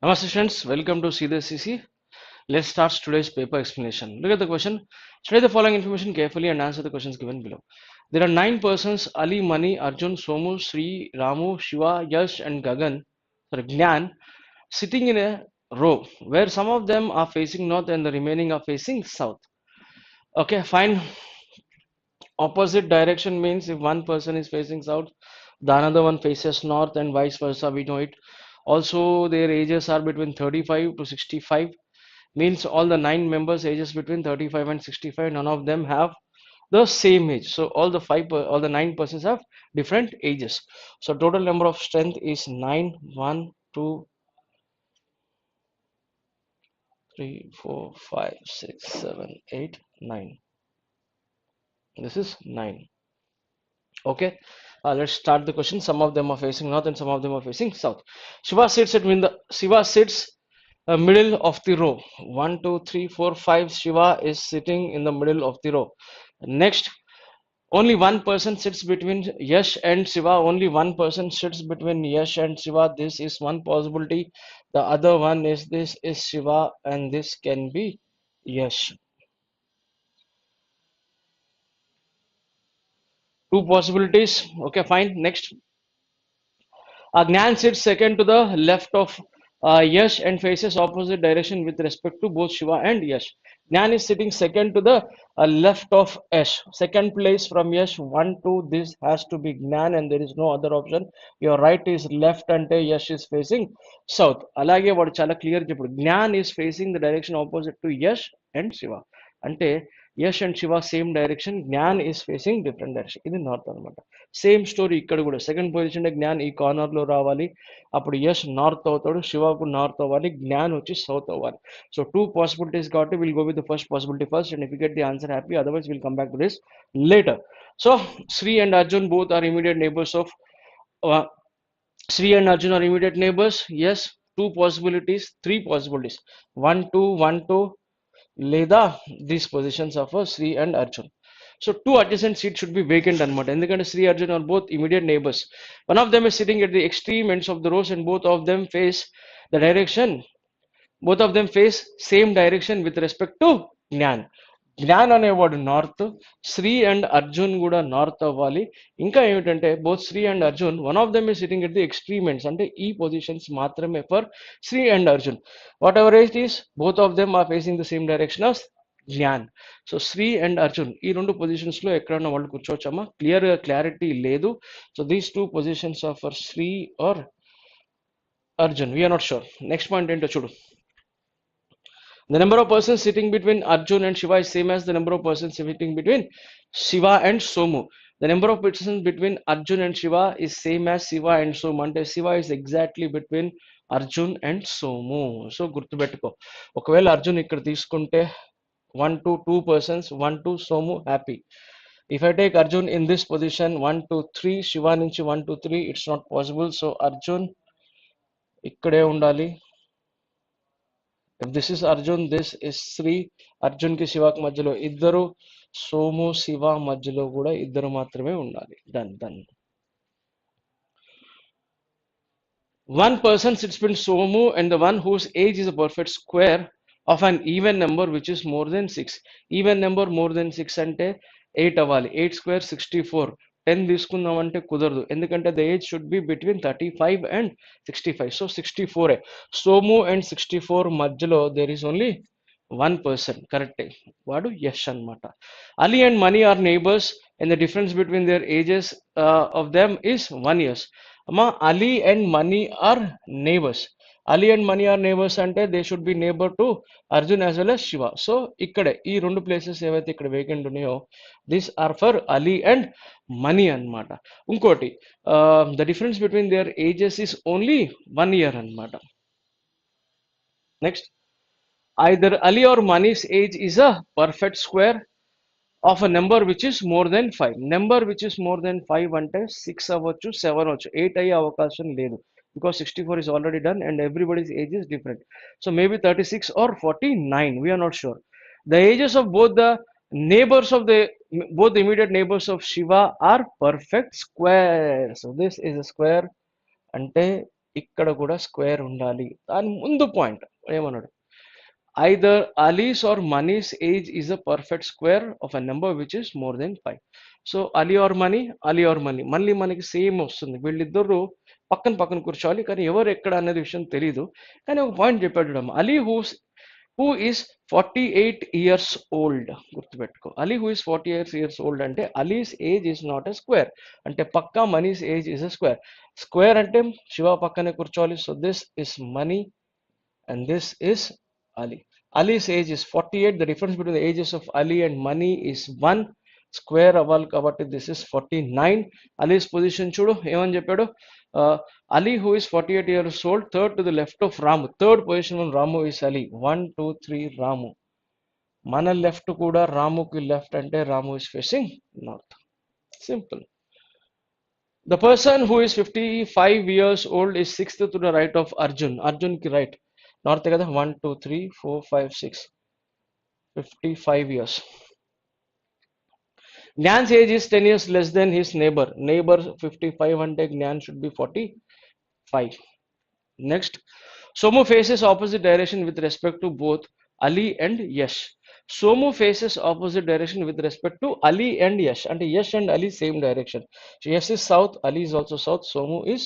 Namaste students, welcome to See the CC. Let's start today's paper explanation. Look at the question. Study the following information carefully and answer the questions given below. There are 9 persons: Ali, Mani, Arjun, Somu, Sri, Ramu, Shiva, Yash and Gnan, sitting in a row where some of them are facing north and the remaining are facing south. Okay, fine. Opposite direction means if one person is facing south, the another one faces north and vice versa. We know it. Also, their ages are between 35 to 65. Means all the 9 members ages between 35 and 65. None of them have the same age. So all the 9 persons have different ages. So total number of strength is 9. 1, 2, 3, 4, 5, 6, 7, 8, 9. This is 9. Okay, let's start the question. Some of them are facing north and some of them are facing south. Shiva sits middle of the row. 1, 2, 3, 4, 5. Shiva is sitting in the middle of the row. Next, only one person sits between Yash and Shiva. Only one person sits between Yash and Shiva. This is one possibility. The other one is this is Shiva and this can be Yash. Two possibilities. Okay, fine. Next, Gnan sits second to the left of Yash and faces opposite direction with respect to both Shiva and Yash. Gnan is sitting second to the left of Yash. Second place from Yash, 1, 2. This has to be Gnan and there is no other option. Your right is left and Yash is facing south. అలాగే వాడు చాలా clear చెప్పాడు. Gnan is facing the direction opposite to Yash and Shiva. అంటే Yash and Shiva same direction, Gyan is facing different direction. ఇది north అనమాట. Same story ఇక్కడ కూడా second position Gyan ఈ కార్నర్ లో రావాలి, అప్పుడు యష్ నార్త్ అవుతాడు, శివకు నార్త్ అవ్వాలి, జ్ఞాన్ వచ్చి సౌత్ అవ్వాలి. సో టూ పాసిబిలిటీస్ కాబట్టి will go with the first possibility first and if you get the answer happy, otherwise will come back to this later. So Sri and Arjun both are immediate neighbors of Sri and Arjun are immediate neighbors. Yes, two possibilities, three possibilities. 1, 2, 1, 2. లేదా these positions of Sri and Arjun. So two adjacent seats should be vacant అనమాట. ఎందుకంటే Sri Arjun are both immediate neighbors. One of them is sitting at the extreme ends of the rows and both of them face same direction with respect to Gyan. Gyan అనేవాడు north, Shri and Arjun కూడా north అవ్వాలి. ఇంకా ఏమిటంటే both Sri and Arjun, one of them is sitting at the extreme ends, అంటే ఈ positions మాత్రమే for Sri and Arjun. Whatever it is, both of them are facing the same direction of Gyan. So Sri and Arjun ఈ రెండు positions లో ఎక్కడన్నా వాళ్ళు కూర్చోవచ్చమ్మా, క్లారిటీ లేదు. So these two positions are for Sri or Arjun, we're not sure. Next point ఏంటో చూడు. The number of persons sitting between Arjun and Shiva is same as the number of persons sitting between Shiva and Somu. The number of persons between Arjun and Shiva is same as Shiva and Somu. అంటే Shiva is exactly between Arjun and Somu. So గుర్తుపెట్టుకో, ఒకవేళ అర్జున్ ఇక్కడ తీసుకుంటే 1 to 2 persons, 1 to Somu, happy. If I take Arjun in this position 1 to 3, Shiva నుంచి 1 to 3, it's not possible. So Arjun ఇక్కడే ఉండాలి. If this is Arjun, this is Sri. Arjun కి శివకి మధ్యలో ఇద్దరు, సోము శివ మధ్యలో కూడా ఇద్దరు మాత్రమే ఉండాలి. Done. One person sits between Somu and the one whose age is a perfect square of an even number which is more than 6. Even number more than 6 అంటే 8 అవ్వాలి. 8 square 64. 10 తీసుకుందాం అంటే కుదరదు, ఎందుకంటే the age should be between 35 and 65. So 64. Somu and 64 మధ్యలో there is only 1 person, కరెక్టే, వాడు యష్ అనమాట. Ali and Mani are neighbours and the difference between their ages of them is 1 year. అమ్మా Ali and Mani are neighbours. Ali and Mani are neighbours అంటే they should be neighbour to Arjun as well as Shiva. So ఇక్కడే ఈ రెండు places ఏవైతే ఇక్కడ వేకెంట్ ఉన్నాయో this are for Ali and Mani అన్నమాట. ఇంకోటి, the difference between their ages is only 1 year అన్నమాట. Next, either Ali or Mani's age is a perfect square of a number which is more than 5. Number which is more than 5 అంటే 6 అవ్వచ్చు, 7 అవ్వచ్చు, 8 అయ్యే అవకాశం లేదు, because 64 is already done and everybody's age is different. So maybe 36 or 49, we are not sure. The ages of both the immediate neighbors of Shiva are perfect square. So this is a square, అంటే ఇక్కడ కూడా square ఉండాలి. దాని ముందు point ఏమన్నాడు? Either Ali's or Mani's age is a perfect square of a number which is more than 5. So Ali or Mani, Ali or Mani, మళ్ళీ మనకి same వస్తుంది. వీళ్ళిద్దరూ పక్కన పక్కన కూర్చోవాలి, కానీ ఎవరు ఎక్కడ అనేది విషయం తెలియదు. కానీ ఒక పాయింట్ చెప్పాడు చూడమ్మ, Ali who is 48 years old. గుర్తుపెట్టుకో, Ali who is 48 years old అంటే Ali's age is not a square, అంటే పక్కా Mani's age is a square. Square అంటే శివ పక్కనే కూర్చోవాలి. So this is Mani and this is Ali. Ali's age is 48. The difference between the ages of Ali and Mani is 1. Square అవ్వాలి కాబట్టి this is 49. Ali's position చూడు ఏమని చెప్పాడు? Ali who is 48 years old, third to the left of Ramu. Third position on Ramu is Ali. 1, 2, 3 Ramu. మన left కూడా రాముకి left అంటే Ramu is facing north. Simple. The person who is 55 years old is sixth to the right of Arjun. Arjun ki right. North కదా 1, 2, 3, 4, 5, 6. 55 years. Gnan's age is 10 years less than his neighbor. Neighbor 55 అంటే Gnan should be 45. Next, Somu faces opposite direction with respect to both Ali and Yash. Somu faces opposite direction with respect to Ali and Yash. And Yash and Ali same direction. So Yash is south, Ali is also south, Somu is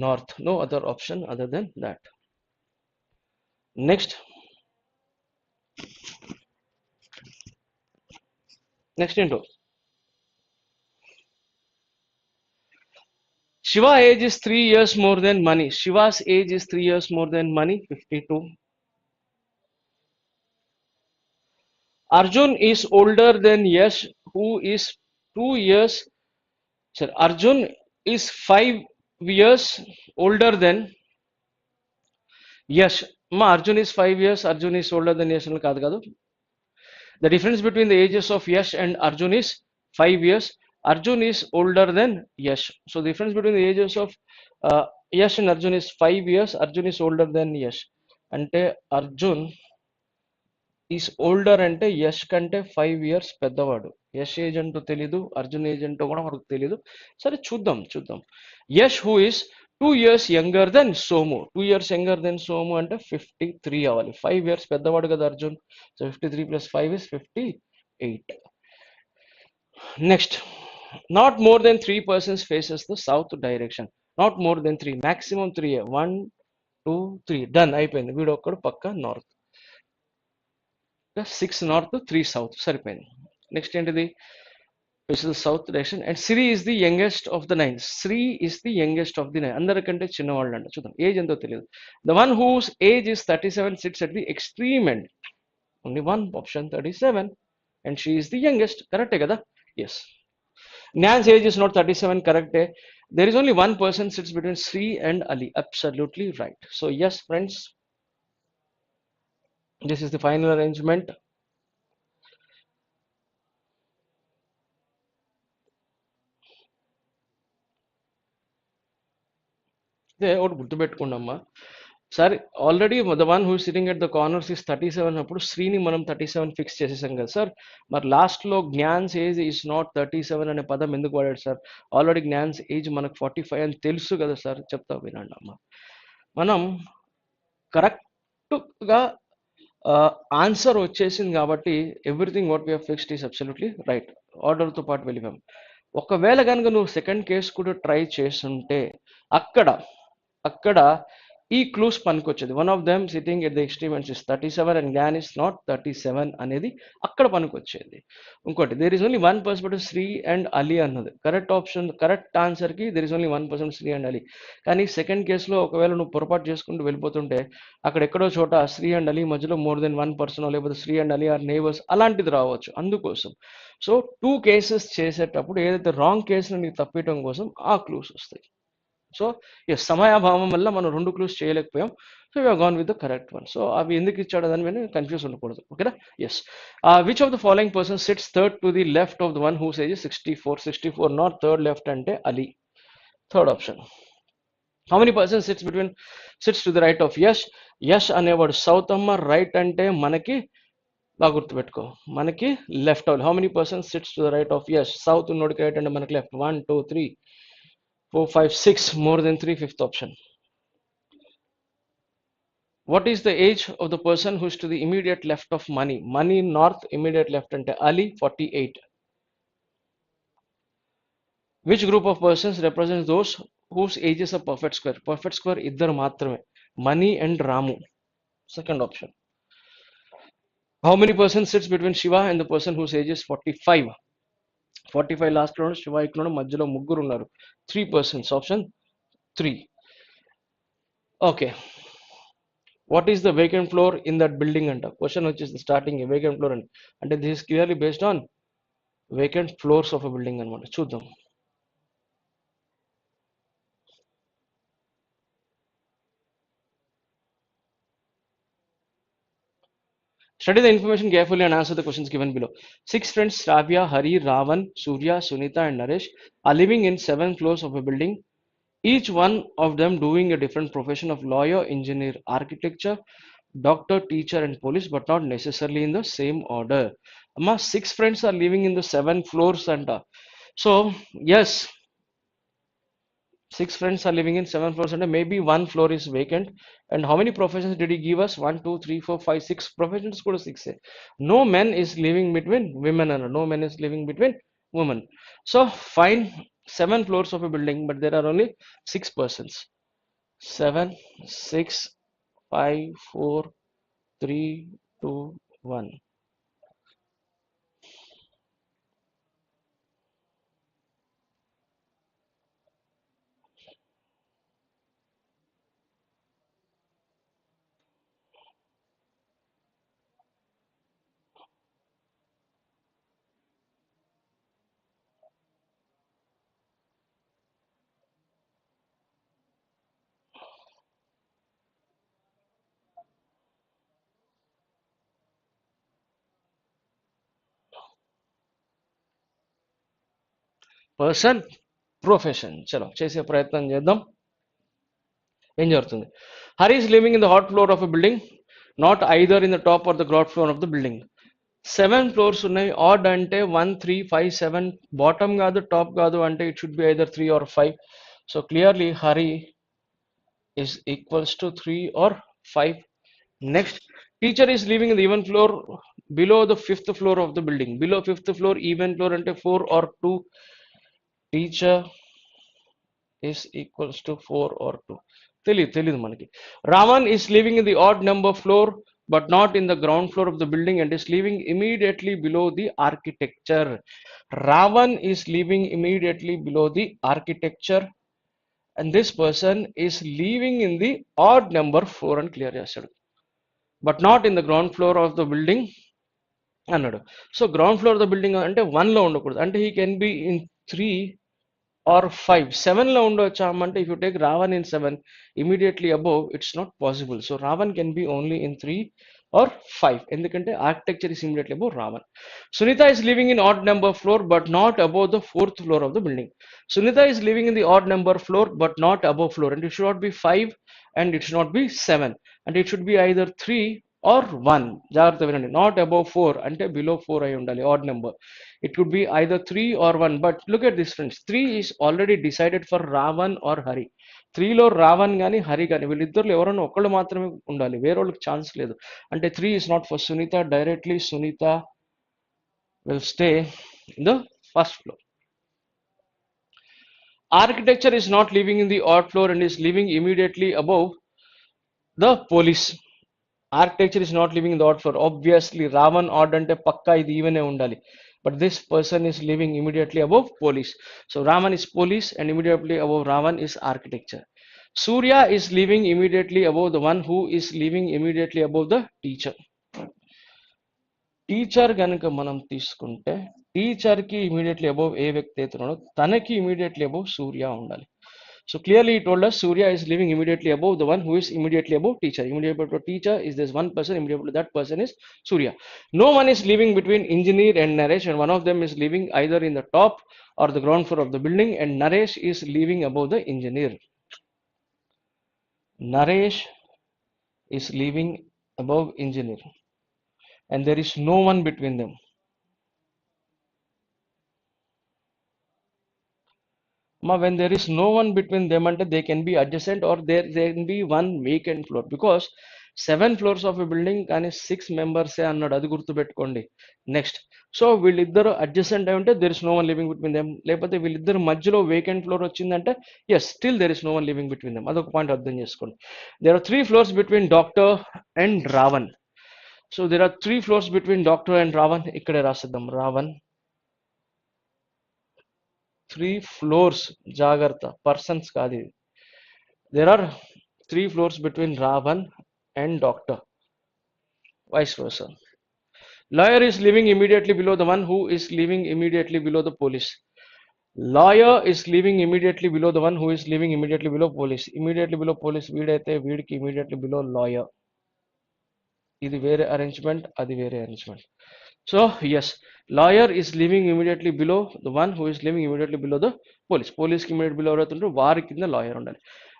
north. No other option other than that. Next into Shiva age is 3 years more than Mani. Shiva's age is 3 years more than Mani, 52. Arjun is older than Yash, who is 2 years. Sir, Arjun is 5 years older than Yash. Ma, Arjun is 5 years. Arjun is older than Yash. The difference between the ages of Yash and Arjun is 5 years. Arjun is older than Yash. So the difference between the ages of Yash and Arjun is 5 years. Arjun is older than Yash. Ante Arjun is older అంటే యష్ కంటే 5 years పెద్దవాడు. Yash age అంటూ తెలీదు, Arjun age అంటూ కూడా మనకు తెలీదు. సరే చూద్దాం. Yash who is 2 years younger than Somu. 2 years younger than Somu అంటే 53 అవ్వాలి. 5 years పెద్దవాడు కదా Arjun. So 53 plus 5 is 58. Next, not more than 3 persons faces the south direction. Not more than 3, maximum 3. 1, 2, 3 done అయిపోయింది. వీడు ఒక్కడు పక్క నార్త్. 6 north, 3 south. సరిపోయింది. నెక్స్ట్ ఏంటిది? faces south direction. And Sri is the youngest of the 9. Sri is the youngest of the 9. అందరికంటే చిన్నవాళ్ళు అంట. చూద్దాం ఏజ్ ఎంతో తెలియదు. The one whose age is 37 sits at the extreme end. Only one option, 37, and she is the youngest. Correct కదా? Yes. Gnan's age is not 37. Correct. There is only one person sits between Sri and Ali. Absolutely right. So yes, friends, this is the final arrangement. ఒకటి గుర్తుపెట్టుకోండమ్మా sir, already the one who sitting at the corners is 37 అప్పుడు శ్రీని మనం 37 fix చేసేసాం కదా sir. మరి లాస్ట్లో జ్ఞాన్స్ age is not 37 అనే పదం ఎందుకు వాడాడు సార్? ఆల్రెడీ జ్ఞాన్స్ ఏజ్ మనకు 45 అని తెలుసు కదా సార్. చెప్తా వినండి అమ్మా. మనం కరెక్ట్గా ఆన్సర్ వచ్చేసింది కాబట్టి everything what we have fixed is absolutely right. ఆర్డర్తో పాటు వెళ్ళిపోయాం. ఒకవేళ కనుక నువ్వు సెకండ్ కేస్ కూడా ట్రై చేస్తుంటే అక్కడ ఈ క్లూస్ పనికొచ్చేది. One of them sitting at the extreme ends is 37 and Gyan is not 37 అనేది అక్కడ పనికొచ్చేది. ఇంకోటి, there is only one person but Shri and Ali అన్నది కరెక్ట్ ఆప్షన్. కరెక్ట్ ఆన్సర్కి there is only one person Shri and Ali. కానీ సెకండ్ కేసులో ఒకవేళ నువ్వు పొరపాటు చేసుకుంటూ వెళ్ళిపోతుంటే అక్కడ ఎక్కడో చోట శ్రీ అండ్ అలీ మధ్యలో మోర్ దెన్ వన్ పర్సన్ లేకపోతే Sri and Ali are neighbours అలాంటిది రావచ్చు. అందుకోసం సో 2 కేసెస్ చేసేటప్పుడు ఏదైతే రాంగ్ కేసును నీకు తప్పించడం కోసం ఆ క్లూస్ వస్తాయి. సో ఎస్, సమయాభావం వల్ల మనం 2 క్లూస్ చేయలేకపోయాం. So you gone with the correct one. So అవి ఎందుకు ఇచ్చాడు దాని మీద కన్ఫ్యూజ్ ఉండకూడదు. ఓకేనా? Yes. Which of the following person sits third to the left of the one whose age 64 not third left అంటే Ali. Third option. How many person sits to the right of Yash? Yash అనేవాడు south అమ్మ. Right అంటే మనకి బాగా గుర్తుపెట్టుకో, మనకి left అవ్వాలి. How many person sits to the right of Yash? South ఉన్నోడికి రైట్ అంటే మనకి left. 1, 2, 3, 4, 5, 6 more than 3, fifth option. What is the age of the person who is to the immediate left of Mani? Mani north, immediate left ante Ali 48. Which group of persons represents those whose age is a perfect square? Perfect square iddar matrame. Mani and Ramu. Second option. How many persons sits between Shiva and the person whose age is 45? 45 last లో శివ ఇక్కడ మధ్యలో ముగ్గురు ఉన్నారు. 3 persons. Option 3. Okay. What is the vacant floor in that building అంట question వచ్చేసి starting vacant floor అంటే this is clearly based on vacant floors of a building అన్నమాట. చూద్దాం. Study the information carefully and answer the questions given below. 6 friends Shravya, Hari, Ravan, Surya, Sunita and Naresh are living in 7 floors of a building, each one of them doing a different profession of lawyer, engineer, architecture, doctor, teacher and police, but not necessarily in the same order. Amma, 6 friends are living in the 7 floors and so yes, 6 friends are living in 7 floors and maybe 1 floor is vacant. And how many professions did he give us? 1, 2, 3, 4, 5, 6 professions. Go to 6. No man is living between women and no man is living between women. So find 7 floors of a building, but there are only 6 persons. 7, 6, 5, 4, 3, 2, 1. Person, profession. చలో చేసే ప్రయత్నం చేద్దాం. ఏం జరుగుతుంది? Hari is living in the hot floor of a building, not either in the top or the ground floor of the building. 7 floors ఉన్నాయి. Odd అంటే 1, 3, 5, 7. Bottom కాదు, top కాదు అంటే it should be either 3 or 5. So clearly Hari is equals to 3 or 5. Next, teacher is living in the even floor below the 5th floor of the building. Below 5th floor, even floor అంటే 4 or 2. Teacher is equals to 4 or 2. తెలియదు మనకి. Raman is living in the odd number floor but not in the ground floor of the building and is living immediately below the architecture. Ravan is living immediately below the architecture and this person is living in the odd number floor and clear చేస్తాడు, but not in the ground floor of the building అన్నాడు. So ground floor of the building అంటే 1 లో ఉండకూడదు, అంటే he can be in 3 or 5. 7 లో ఉండొచ్చా అంటే if you take Ravan in 7 immediately above, it's not possible. So Ravan can be only in 3 or 5 ఎందుకంటే architecture is immediately above Ravan. Sunita is living in odd number floor but not above the 4th floor of the building. Sunita is living in the odd number floor but not above floor, and it should not be 5 and it should not be 7, and it should be either 3 or 1. జాగ్రత్త వినండి, not above 4 అంటే below 4 అయి ఉండాలి, odd number. It could be either 3 or 1, but look at this friends, 3 is already decided for Ravan or Hari. 3 లో రావణ్ కానీ హరి కానీ వీళ్ళిద్దరు ఎవరైనా ఒకళ్ళు మాత్రమే ఉండాలి, వేరే వాళ్ళకి ఛాన్స్ లేదు. అంటే 3 is not for Sunita directly. Sunita will stay in the first floor. Architecture is not living in the odd floor and is living immediately above the police. Architecture is not living in the odd floor. Obviously Ravan odd ante pakka idi even e undali, but this person is living immediately above police. So Raman is police and immediately above Ravan is architecture. Surya is living immediately above the one who is living immediately above the teacher. Teacher గనుక మనం తీసుకుంటే teacher కి immediately above ఏ వ్యక్తి అయితే ఉన్నాడో తనకి immediately above సూర్య ఉండాలి. So clearly he told us Surya is living immediately above the one who is immediately above teacher. Immediately above teacher is this one person, immediately above that person is Surya. No one is living between engineer and Naresh, and one of them is living either in the top or the ground floor of the building, and Naresh is living above the engineer. Naresh is living above engineer and there is no one between them. When there is no one between them, they can be adjacent or there can be one vacant floor, because seven floors of a building కానీ 6 మెంబర్సే అన్నాడు, అది గుర్తుపెట్టుకోండి. Next, so వీళ్ళిద్దరు adjacent అయి ఉంటే there is no one living between them, లేకపోతే వీళ్ళిద్దరు మధ్యలో వేకెంట్ ఫ్లోర్ వచ్చిందంటే yes still there is no one living between them. అదొక పాయింట్ అర్థం చేసుకోండి. There are 3 floors between doctor and Ravan. So there are 3 floors between doctor and Ravan. ఇక్కడే రాసిద్దాం Ravan. 3 floors, జాగ్రత్త, పర్సన్స్ కాదు ఇది. There are 3 floors between Ravan and doctor, vice versa. Lawyer is living immediately below the one who is living immediately below the police. Lawyer is living immediately below the one who is living immediately below police. Immediately below police వీడైతే వీడికి immediately below lawyer. ఇది వేరే arrangement, అది వేరే arrangement. So yes, lawyer is living immediately below the one who is living immediately below the police. పోలీస్కి immediate below ఎవరైతుంటారో వారి కింద లాయర్ ఉండాలి.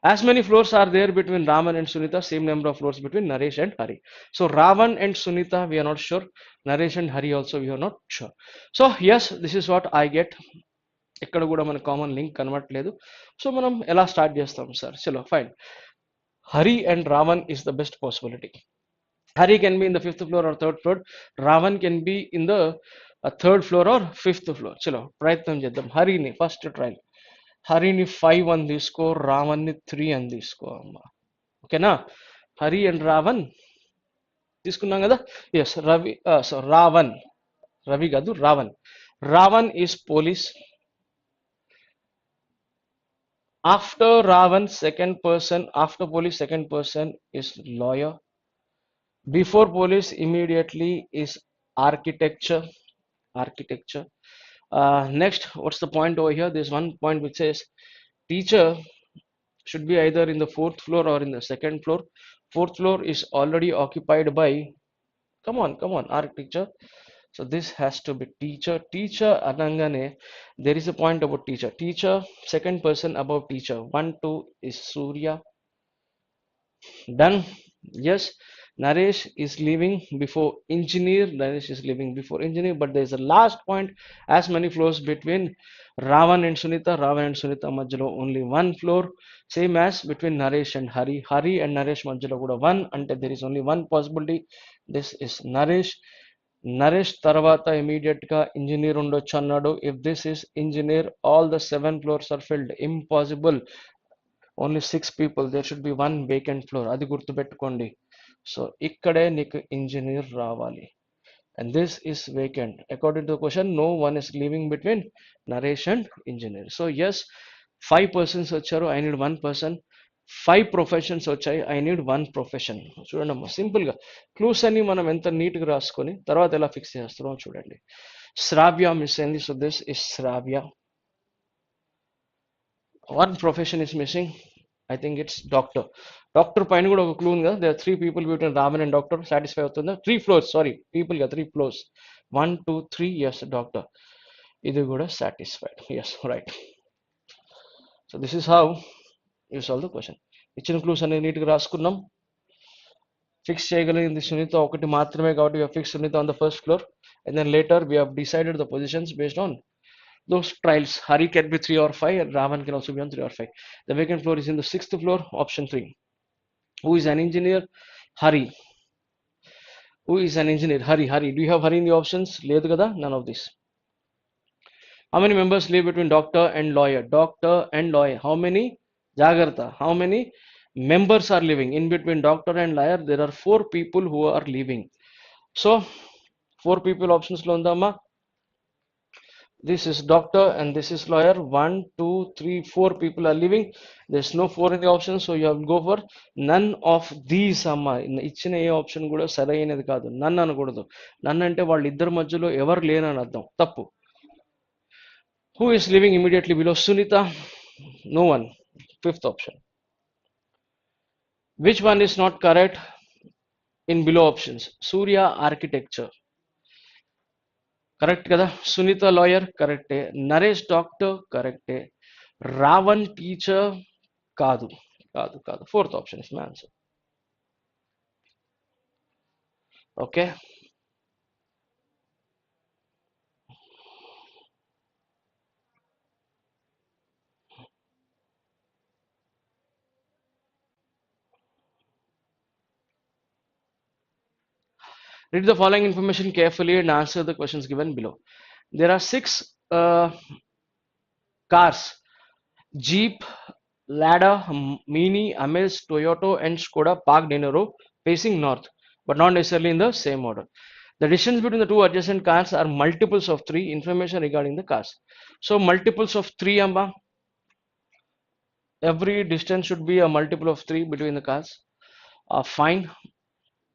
As many floors are there between Ravan and Sunita? Same number of floors between Naresh and Hari. So Ravan and Sunita we're not sure, Naresh and Hari also we're not sure. So yes, this is what I get. ఇక్కడ కూడా మనకు common link కనబడట్లేదు. So మనం ఎలా start చేస్తాం sir? చలో fine. Hari and Ravan is the best possibility. Hari can be in the 5th floor or 3rd floor. Ravan can be in the 3rd floor or 5th floor. చలో ప్రయత్నం చేద్దాం. హరిని first trial. హరిని 5 అని తీసుకో, రావణ్ని 3 అని తీసుకో అమ్మా. ఓకేనా? హరి అండ్ రావణ్ తీసుకున్నాం కదా. ఎస్, రవి, సో రావణ్, రవి కాదు Ravan. Ravan is police. After Ravan second person, after police second person is lawyer. Before police immediately is architecture. Architecture. Next, what's the point over here? There's one point which says teacher should be either in the 4th floor or in the 2nd floor. 4th floor is already occupied by, come on, architecture. So this has to be teacher. Teacher anangane, there is a point about teacher. Teacher, second person above teacher. 1, 2 is Surya. Done. Yes, Naresh is living before engineer. Naresh is living before engineer, but there is a last point. As many floors between Ravan and Sunita? Ravan and Sunita Majlo only 1 floor. Same as between Naresh and Hari. Hari and Naresh Majlo kuda 1, until there is only one possibility. This is Naresh. Naresh tarvata immediate ka engineer undochu annadu. If this is engineer, all the 7 floors are filled. Impossible. Only 6 people. There should be one vacant floor. అది గుర్తుపెట్టుకోండి. So ఇక్కడే నీకు engineer రావాలి. And this is vacant. According to the question, no one is living between Naresh and engineer. So yes, 5 persons వచ్చారు. I need 1 person. 5 professions వచ్చాయి. I need 1 profession. చూడండి అమ్మా, simple గా క్లూస్ అన్ని మనం ఎంత నీట్ గా రాసుకొని తర్వాత ఎలా ఫిక్స్ చేస్తున్నాం చూడండి. శ్రావ్య మిస్ అయింది. So this is Shravya. One profession is missing. I think it's doctor. Doctor పైన కూడా ఒక క్లూ ఉంది కదా. There are 3 people between Raman and doctor. Satisfy అవుతుందా? 3 floors, సారీ, పీపుల్ గా 3 floors. 1, 2, 3. Yes, doctor. ఇది కూడా satisfied. Yes, right. So this is how you solve the question. ఇచ్చిన క్లూస్ అనేది నీట్గా రాసుకున్నాం. ఫిక్స్ చేయగలిగింది సునీత ఒకటి మాత్రమే కాబట్టి we have fixed Sunita on the 1st floor, and then later we have decided the positions based on those trials. Hari can be 3 or 5, and Raman can also be on 3 or 5. The vacant floor is in the 6th floor, option 3. Who is an engineer? Hari. Who is an engineer? Hari. Hari. Do you have Hari in the options? లేదు కదా, none of this. How many members live between doctor and lawyer? Doctor and lawyer. How many? Jagartha. How many members are living in between doctor and lawyer? There are 4 people who are living. So 4 people options lo undamma. This is doctor and this is lawyer. 1, 2, 3, 4 people are living. There's no 4 in the option, so you have to go for none of these అమ్మా. ఇచ్చిన ఏ option కూడా సరైనది కాదు. నన్ అనకూడదు. నన్ అంటే వాళ్ళ ఇద్దరి మధ్యలో ఎవరు లేనని అర్థం. తప్పు. Who is living immediately below Sunita? No one. 5th option. Which one is not correct in below options? Surya architecture. Correct కదా. సునీత లాయర్ కరెక్టే. నరేష్ డాక్టర్ కరెక్టే. రావణ్ టీచర్ కాదు, కాదు, కాదు. 4th option is my answer. Okay. Read the following information carefully and answer the questions given below. There are six cars: Jeep, Lada, Mini, Amaze, Toyota, and Skoda parked in a row facing north, but not necessarily in the same order. The distance between the two adjacent cars are multiples of 3. Information regarding the cars. So multiples of 3, Amba. Every distance should be a multiple of 3 between the cars. Fine.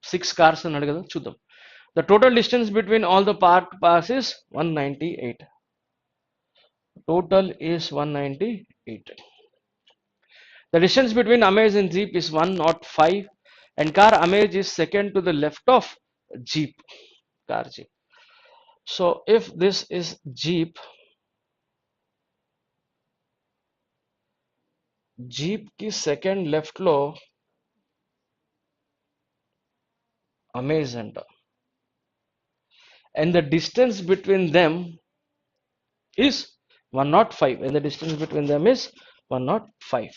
6 cars అని అడగదా చూద్దాం. The total distance between all the parked cars is 198. Total is 198. The distance between Amaze and Jeep is 105, and car Amaze is second to the left of Jeep. Car Jeep. So if this is Jeep, Jeep ki second left lo Amaze anta, and the distance between them is 105, and the distance between them is 105.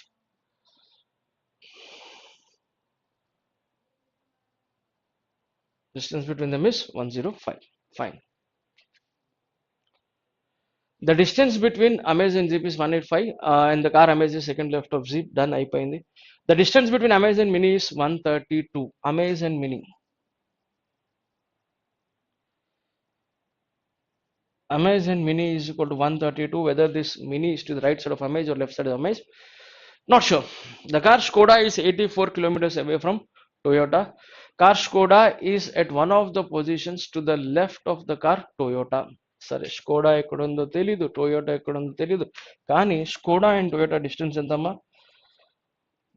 Distance between them is 105. Fine. The distance between Amaze and Jeep is 185, and the car Amaze is second left of Jeep. Done. Ayipayindi. The distance between Amaze and Mini is 132. Amaze and Mini. Amaze and Mini is equal to 132. Whether this Mini is to the right side of Amaze or left side of Amaze, not sure. The car Skoda is 84 kilometers away from Toyota. Car Skoda is at one of the positions to the left of the car Toyota. సరే Skoda ఎక్కడుందో తెలీదు, Toyota ఎక్కడుందో తెలీదు, కానీ Skoda and Toyota distance ఎంతమ్మా?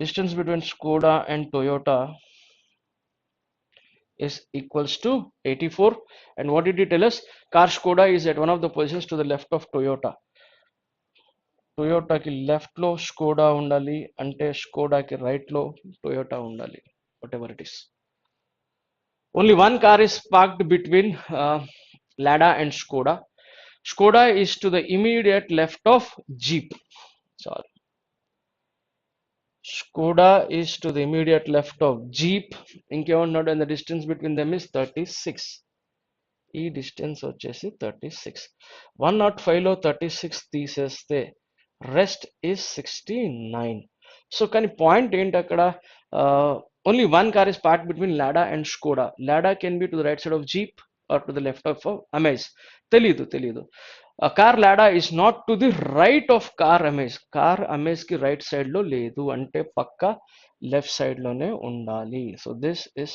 Distance between Skoda and Toyota is equals to 84. And what did he tell us? Car Skoda is at one of the positions to the left of Toyota. Toyota ki left lo Skoda undali, ante Skoda ki right lo Toyota undali, whatever it is. Only one car is parked between Lada and Skoda. Skoda is to the immediate left of Jeep. Sorry. Skoda is to the immediate left of Jeep. ఇంకేమన్నాడు? And the distance between them is 36. ఈ distance వచ్చేసి 36. 105 లో 36 తీసేస్తే rest is 69. So కానీ point ఏంటి అక్కడ? Only one car is parked between Lada and Skoda. Lada can be to the right side of Jeep or to the left of Amaze. తెలీదు. Car Lada is not to the right of car Amaze. Car Amaze ki right side lo లేదు, అంటే పక్క left side లోనే ఉండాలి. So this is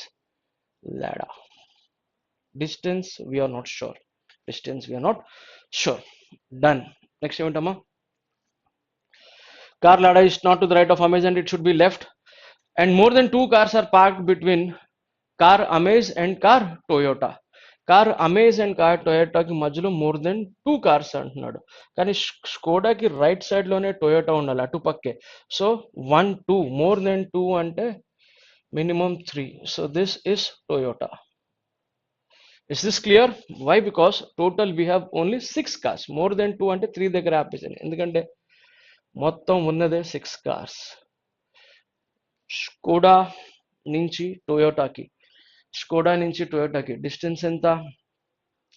Lada. Distance we are not sure. Done. Next ఏమిటమ్మా? Car Lada is not to the right of Amaze and it should be left. And more than 2 cars are parked between car Amaze and car Toyota. Car Amaze and car టొయోటాకి మధ్యలో more than 2 cars అంటున్నాడు, కానీ స్కోడాకి right side లోనే Toyota ఉండాలి, అటు పక్కే. So 1 2 more than 2 అంటే minimum 3. So this is Toyota. Is this clear? Why? Because total we have only 6 cars. More than 2 అంటే 3 దగ్గర ఆపేసాను, ఎందుకంటే మొత్తం ఉన్నదే 6 కార్స్. స్కోడా నుంచి టొయోటాకి డిస్టెన్స్ ఎంత?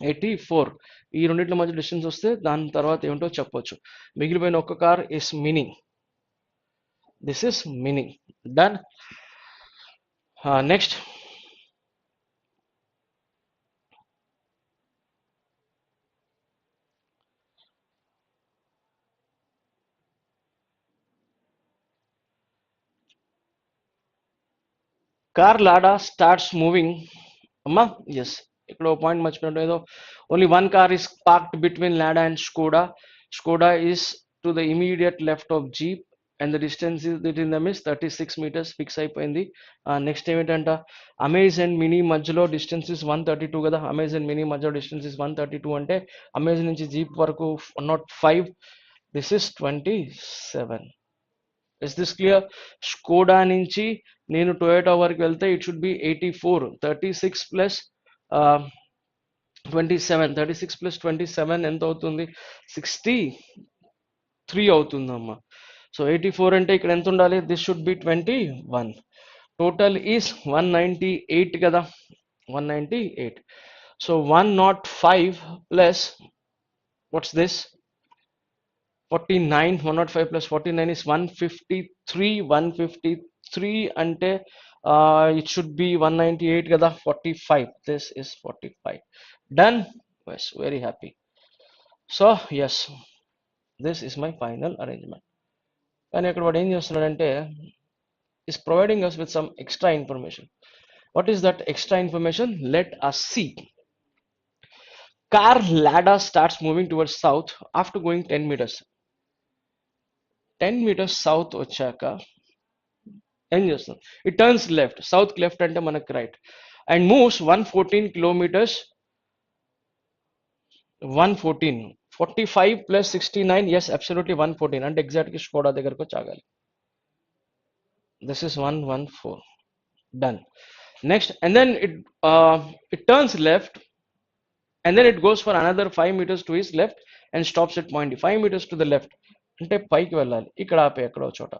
84. ఈ రెండింటి మధ్య డిస్టెన్స్ వస్తే దాని తర్వాత ఏమిటో చెప్పొచ్చు. మిగిలిపోయిన ఒక్క car is mini. This is mini. Done. Next car Lada starts moving. Amma, yes. ఇక్కడ ఒక పాయింట్ మర్చిపోయినట్టు ఏదో. Only one car is parked between Lada and Skoda. Skoda is to the immediate left of Jeep and the distance is between them is 36 meters. Fix అయిపోయింది. Next ఏమిటంట? Amaze and mini మధ్యలో distance is 132 కదా. Amaze and mini మధ్యలో distance is 132 అంటే amaze నుంచి jeep వరకు 105. This is 27. Is this clear? Skoda నుంచి నేను Toyota వరకు వెళ్తే it should B 84. 36 plus 27. 36 plus 27 ఎంత అవుతుంది? 63 అవుతుందమ్మా. సో 84 అంటే ఇక్కడ ఎంత ఉండాలి? This should be 21. Total is 198 కదా. 198. So 105 plus, what's this? 49. 105 plus 49 is 153. 153 ante it should be 198 kada. 45. This is 45. Done. Yes, very happy. So yes, this is my final arrangement. కానీ ఇక్కడ వాడు ఏం చేస్తున్నాడంటే is providing us with some extra information. What is that extra information? Let us see. Car ladder starts moving towards south after going 10 meters. 10 meters south వచ్చాక ఏం చేస్తుంది? It turns left. South left అంటే మనకు right. And moves 114 kilometers. 114. 45 plus 69. Yes, absolutely 114. అంటే exact గా Skoda దగ్గరకు వచ్చి ఆగాలి. This is 114. Done. Next, and then it turns left, and then it goes for another 5 meters to his left and stops at point D. 5 meters to the left. అంటే పైకి వెళ్ళాలి. ఇక్కడ ఆపే ఎక్కడో చోట.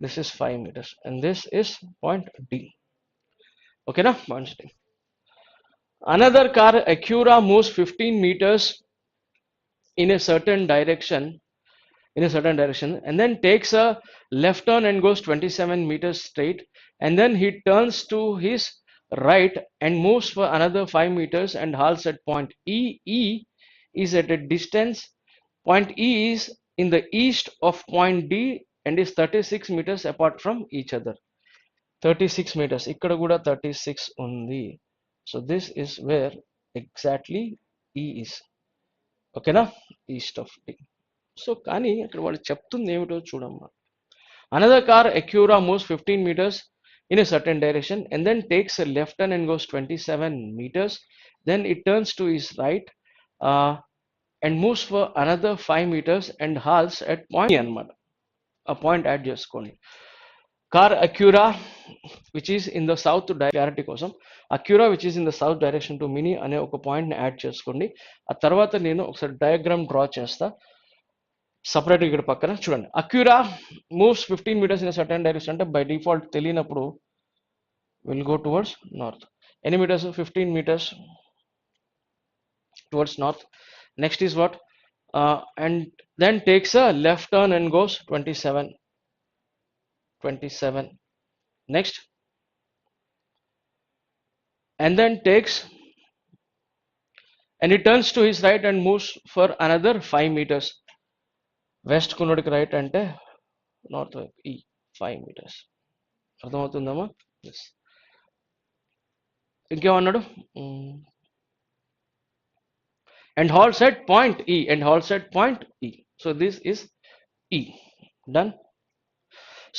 This is 5 meters and this is point D. Okay na? Point D. Another car, Acura, moves 15 meters in a certain direction, and then takes a left turn and goes 27 meters straight, and then he turns to his right and moves for another 5 meters and halts at point E. E is at a distance. Point E is in the east of point D and is 36 meters apart from each other. 36 meters. Ikkada kuda 36 undi. So this is where exactly E is. Okay na? East of D. So కానీ ఇక్కడ వాళ్ళు చెప్తుంది ఏమిటో చూడమ్మా. Another car, Acura, moves 15 meters in a certain direction and then takes a left turn and goes 27 meters. Then it turns to his right and moves for another 5 meters and halts at point అన్నమాట. A point add చేసుకోండి. Car Acura, which is in the south to clarity కోసం, Acura which is in the south direction to Mini అనే ఒక point ని add చేసుకోండి. ఆ తర్వాత నేను ఒకసారి డయాగ్రామ్ డ్రా చేస్తా. సపరేట్ ఇక్కడ పక్కన చూడండి. Acura moves 15 meters in a certain direction అంటే బై డిఫాల్ట్ తెలియనప్పుడు will go towards north. Any meters? 15 meters towards north. Next is what? And then takes a left turn and goes 27. Next, and then takes and it turns to his right and moves for another 5 meters. West కున్నోడికి right అంటే north వైపు ఈ 5 meters. అర్థమవుతుందమ్మా? Yes. ఇంకేమన్నాడు? And halts at point E. So this is E. Done.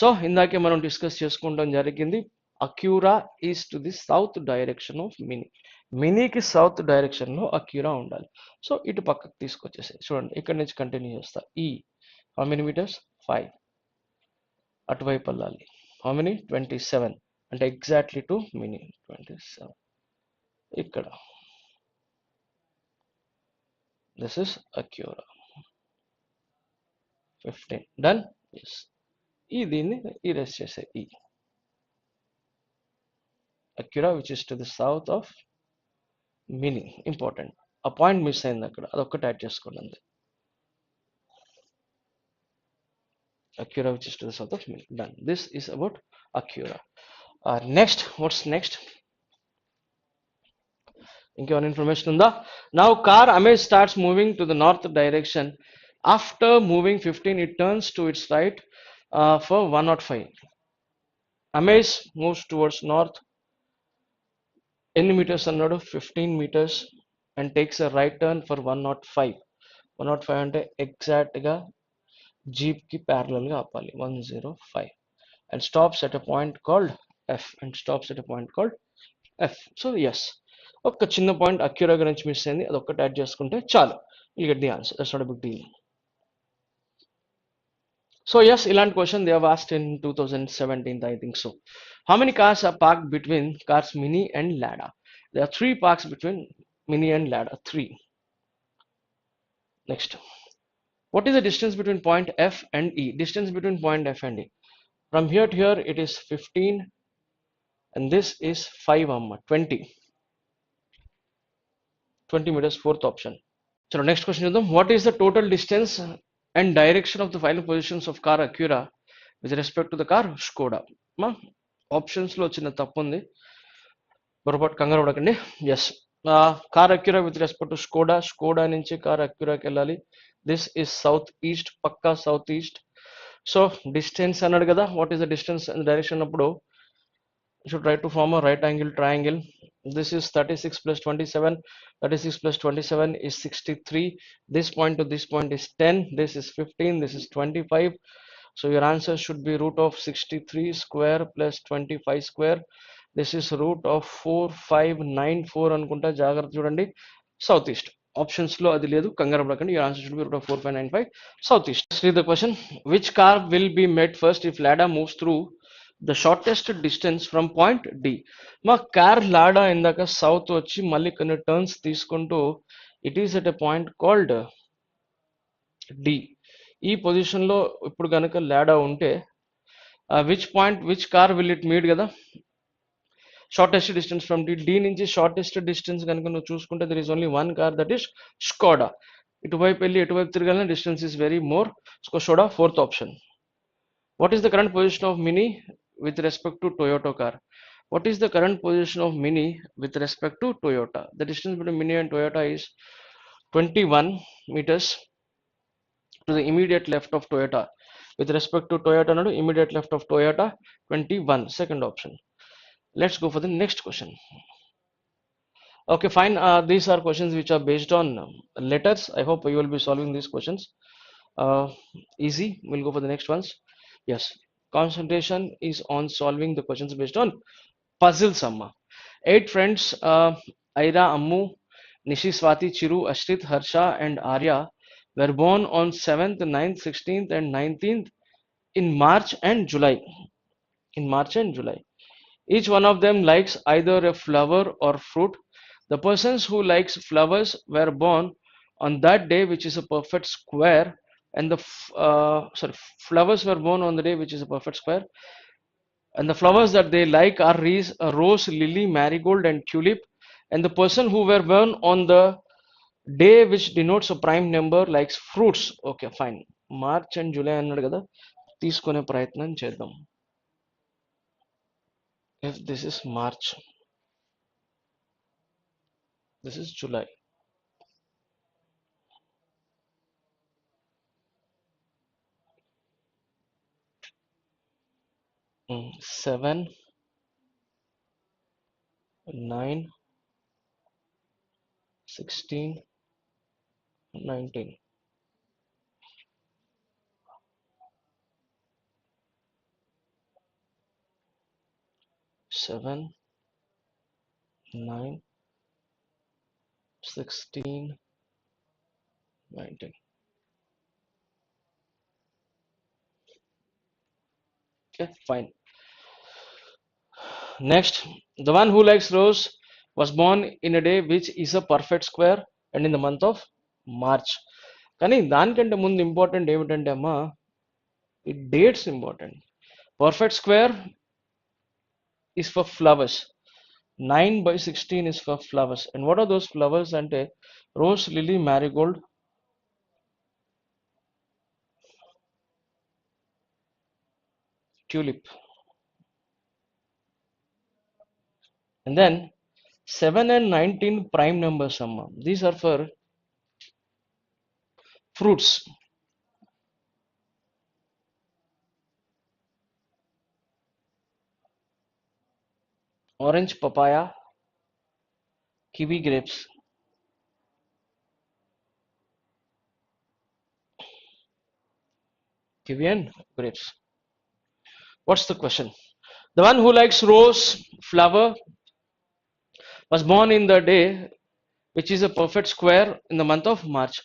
So ఇందాకే మనం discuss చేసుకుంటాం జరిగింది. Acura is to the south direction of Mini. మినీకి సౌత్ డైరెక్షన్ లో అక్యూరా ఉండాలి. సో ఇటు పక్కకు తీసుకొచ్చేసి చూడండి, ఇక్కడ నుంచి కంటిన్యూ చేస్తా. ఈ హౌ మెనీ మీటర్స్? 5. అటువైపు వెళ్ళాలి. How many? 27. అంటే ఎగ్జాక్ట్లీ టు మినీ 27. ఇక్కడ this is Acura 15. Done. Yes. ఈ దీన్ని ఈరేస్ చేసే ఈ Acura which is to the south of Mini. Important, ఆ పాయింట్ మిస్ అయింది అక్కడ, అదొక్కటి యాడ్ చేసుకోండి అంతే. Acura which is to the south of Mini. Done. This is about Acura. Next, what's next? ఇంకేమైనా ఇన్ఫర్మేషన్ ఉందా? Now car Amaze starts moving to the north direction. After moving 15 it turns to its right for 105. Amaze moves towards north. Eన్ని meters అన్నాడు? 15 meters and takes a right turn for 105. 105 అంటే exact గా jeep కి parallel గా ఆపాలి. 105 and stops at a point called F. So yes, ఒక చిన్న point అక్యూరా గురించి miss అయింది, అది ఒక్కటి యాడ్ చేసుకుంటే చాలు. You get the answer. That's not a big deal. So yes, ilant question they have asked in 2017, I think so. How many cars are parked between cars Mini and Lada? There are 3 parks between Mini and Lada. 3. Next, what is the distance between point F and E? Distance between point F and E. From here to here it is 15 and this is 5 amma, 20 meters, fourth option. So next question is what is the total distance and direction of the final positions of car Acura with respect to the car Skoda? మా ఆప్షన్స్లో చిన్న తప్పు ఉంది, పొరపాటు కంగారు పడకండి. Yes, car Acura with respect to Skoda నుంచి car అక్యురాకి వెళ్ళాలి. దిస్ ఈస్ సౌత్ ఈస్ట్, పక్కా సౌత్ ఈస్ట్. సో డిస్టెన్స్ అన్నాడు కదా, what is the distance and direction అన్నప్పుడు should try to form a right angle triangle. This is 36 plus 27. 36 plus 27 is 63. This point to this point is 10. This is 15. This is 25. So your answer should be root of 63 square plus 25 square. This is root of 4594 అనుకుంటా, జాగ్రత్త చూడండి. South east options లో అది లేదు, కంగారు పడకండి. your answer should be root of 4595 south east. See the question, which car will be met first if ladder moves through the shortest distance from point D? మా car Lada ఇందాక south వచ్చి మళ్ళీ కొన్ని టర్న్స్ తీసుకుంటూ it is at a point called D. ఈ position లో ఇప్పుడు కనుక లాడా ఉంటే which car will it meet కదా, షార్టెస్ట్ డిస్టెన్స్ ఫ్రమ్ డి నుంచి షార్టెస్ట్ డిస్టెన్స్ కనుక నువ్వు చూసుకుంటే there is only one car, that is Skoda. ఇటువైపు వెళ్ళి ఎటువైపు తిరగాలని distance is very more. Skoda fourth option. What is the current position of Mini with respect to Toyota car? What is the current position of Mini with respect to Toyota? The distance between Mini and Toyota is 21 meters to the immediate left of Toyota. With respect to Toyota, no, immediate left of Toyota, 21. Second option. Let's go for the next question. Okay, fine. These are questions which are based on letters. I hope you will be solving these questions. Easy. We'll go for the next ones. Yes, concentration is on solving the questions based on puzzles amma. 8 friends, Aira, Ammu, Nishi, Swati, Chiru, Ashrit, Harsha and Arya were born on 7th, 9th, 16th and 19th in March and July. Each one of them likes either a flower or fruit. The persons who likes flowers were born on that day, which is a perfect square, and the flowers were born on the day which is a perfect square, and the flowers that they like are rose, lily, marigold and tulip. And the person who were born on the day which denotes a prime number likes fruits. Okay, fine. March and July అన్నాడు కదా, తీసుకునే ప్రయత్నం చేద్దాం. If this is March, this is July. Seven, 9, 16, 19. Seven, 9, 16, 19. Okay, fine. Next, the one who likes rose was born in a day which is a perfect square and in the month of March. కానీ దానికంటే ముందు important ఏమిటంటే అమ్మా, ఈ dates important. Perfect square is for flowers. 9/16 is for flowers. And what are those flowers? అంటే rose, lily, marigold, tulip. And then 7 and 19 prime numbers amma. These are for fruits. Orange, papaya, kiwi, grapes. Kiwi and grapes. What's the question? The one who likes rose flower was born in the day which is a perfect square in the month of March.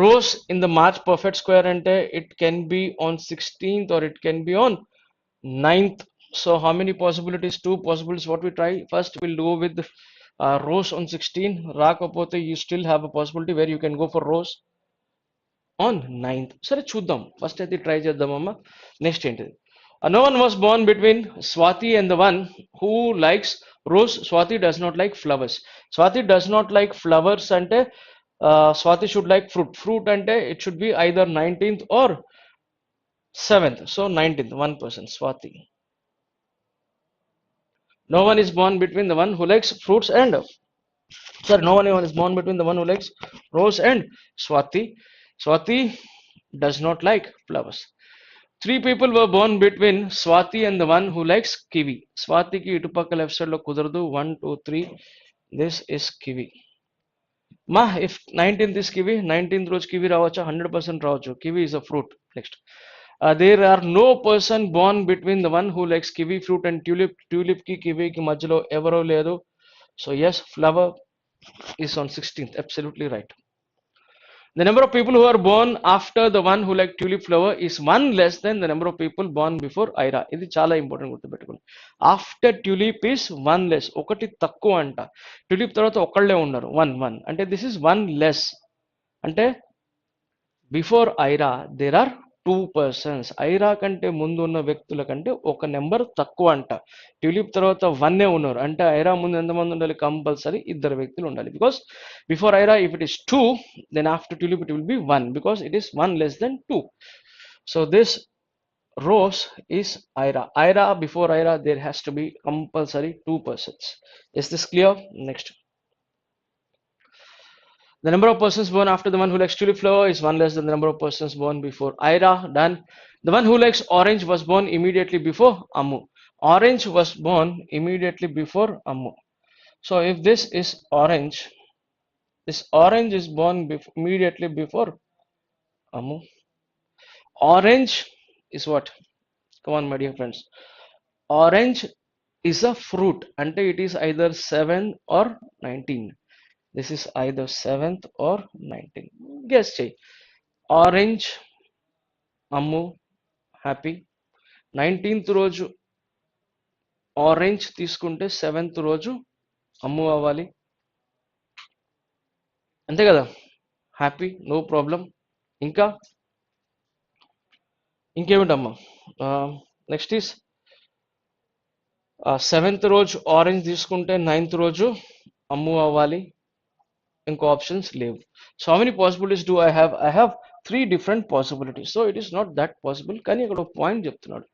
Rose in the March perfect square ante it can be on 16th or it can be on 9th. So how many possibilities? Two possibilities. What we try first, we'll go with rose on 16. Rakapothe you still have a possibility where you can go for rose on 9th. సరే చూద్దాం, first అయితే try చేద్దామమ్మా. Next ఏంటిది? No one was born between Swati and the one who likes rose. Swati does not like flowers. Swati does not like flowers ante Swati should like fruit. Fruit ante it should be either 19th or 7th. So 19th, one person, Swati. No one is born between the one who likes fruits and sorry, no one is born between the one who likes rose and Swati. Swati does not like flowers. Three people were born between Swati and the one who likes kiwi. Swati ki ఇటుపక్క left side లో కుదరదు. 1, 2, 3. This is kiwi. Ma, if 19th is kiwi, 19th రోజు kiwi రావచ్చా? 100% రావచ్చు. Kiwi is a fruit. Next. There are no person born between the one who likes kiwi fruit and tulip. Tulip ki kiwi ki మధ్యలో ఎవరో లేదు. So yes, flower is on 16th. Absolutely right. The number of people who are born after the one who like tulip flower is one less than the number of people born before Ira. ఇది చాలా important గుర్తుపెట్టుకోండి. After tulip is one less, ఒకటి తక్కువ అంట. Tulip తర్వాత ఒకళ్ళే ఉన్నారు, one one అంటే దిస్ ఇస్ వన్ లెస్. అంటే before Ira there are two persons. Ira కంటే ముందు ఉన్న వ్యక్తుల కంటే ఒక నెంబర్ తక్కువ అంట. ట్యూలిప్ తర్వాత వన్నే ఉన్నారు అంటే ఐరా ముందు ఎంతమంది ఉండాలి? కంపల్సరీ ఇద్దరు వ్యక్తులు ఉండాలి. Because before Ira if it is two, then after tulip it will be one because it is one less than two. So this rose is ira. Ira before ira there has to be compulsory two persons. Is this clear? Next. The number of persons born after the one who likes tulip flower is one less than the number of persons born before Ira. Done. The one who likes orange was born immediately before Amu. Orange was born immediately before Amu. So if this is orange, this orange is born immediately before Amu. Orange is what? Come on, my dear friends. Orange is a fruit and it is either 7 or 19. This is either 7th or 19th. Guess చేయి. Orange అమ్ము happy. 19th రోజు orange తీసుకుంటే 7th రోజు అమ్ము అవ్వాలి, అంతే కదా? Happy, no problem. ఇంకా ఇంకేమిటమ్మా? Next is 7th రోజు ఆరెంజ్ తీసుకుంటే 9th రోజు అమ్ము అవ్వాలి. ఇంకో ఆప్షన్స్ లేవు. So how many possibilities do I have? I have 3 different possibilities. So it is not that possible. కానీ ఇక్కడ ఒక పాయింట్ చెప్తున్నాడు.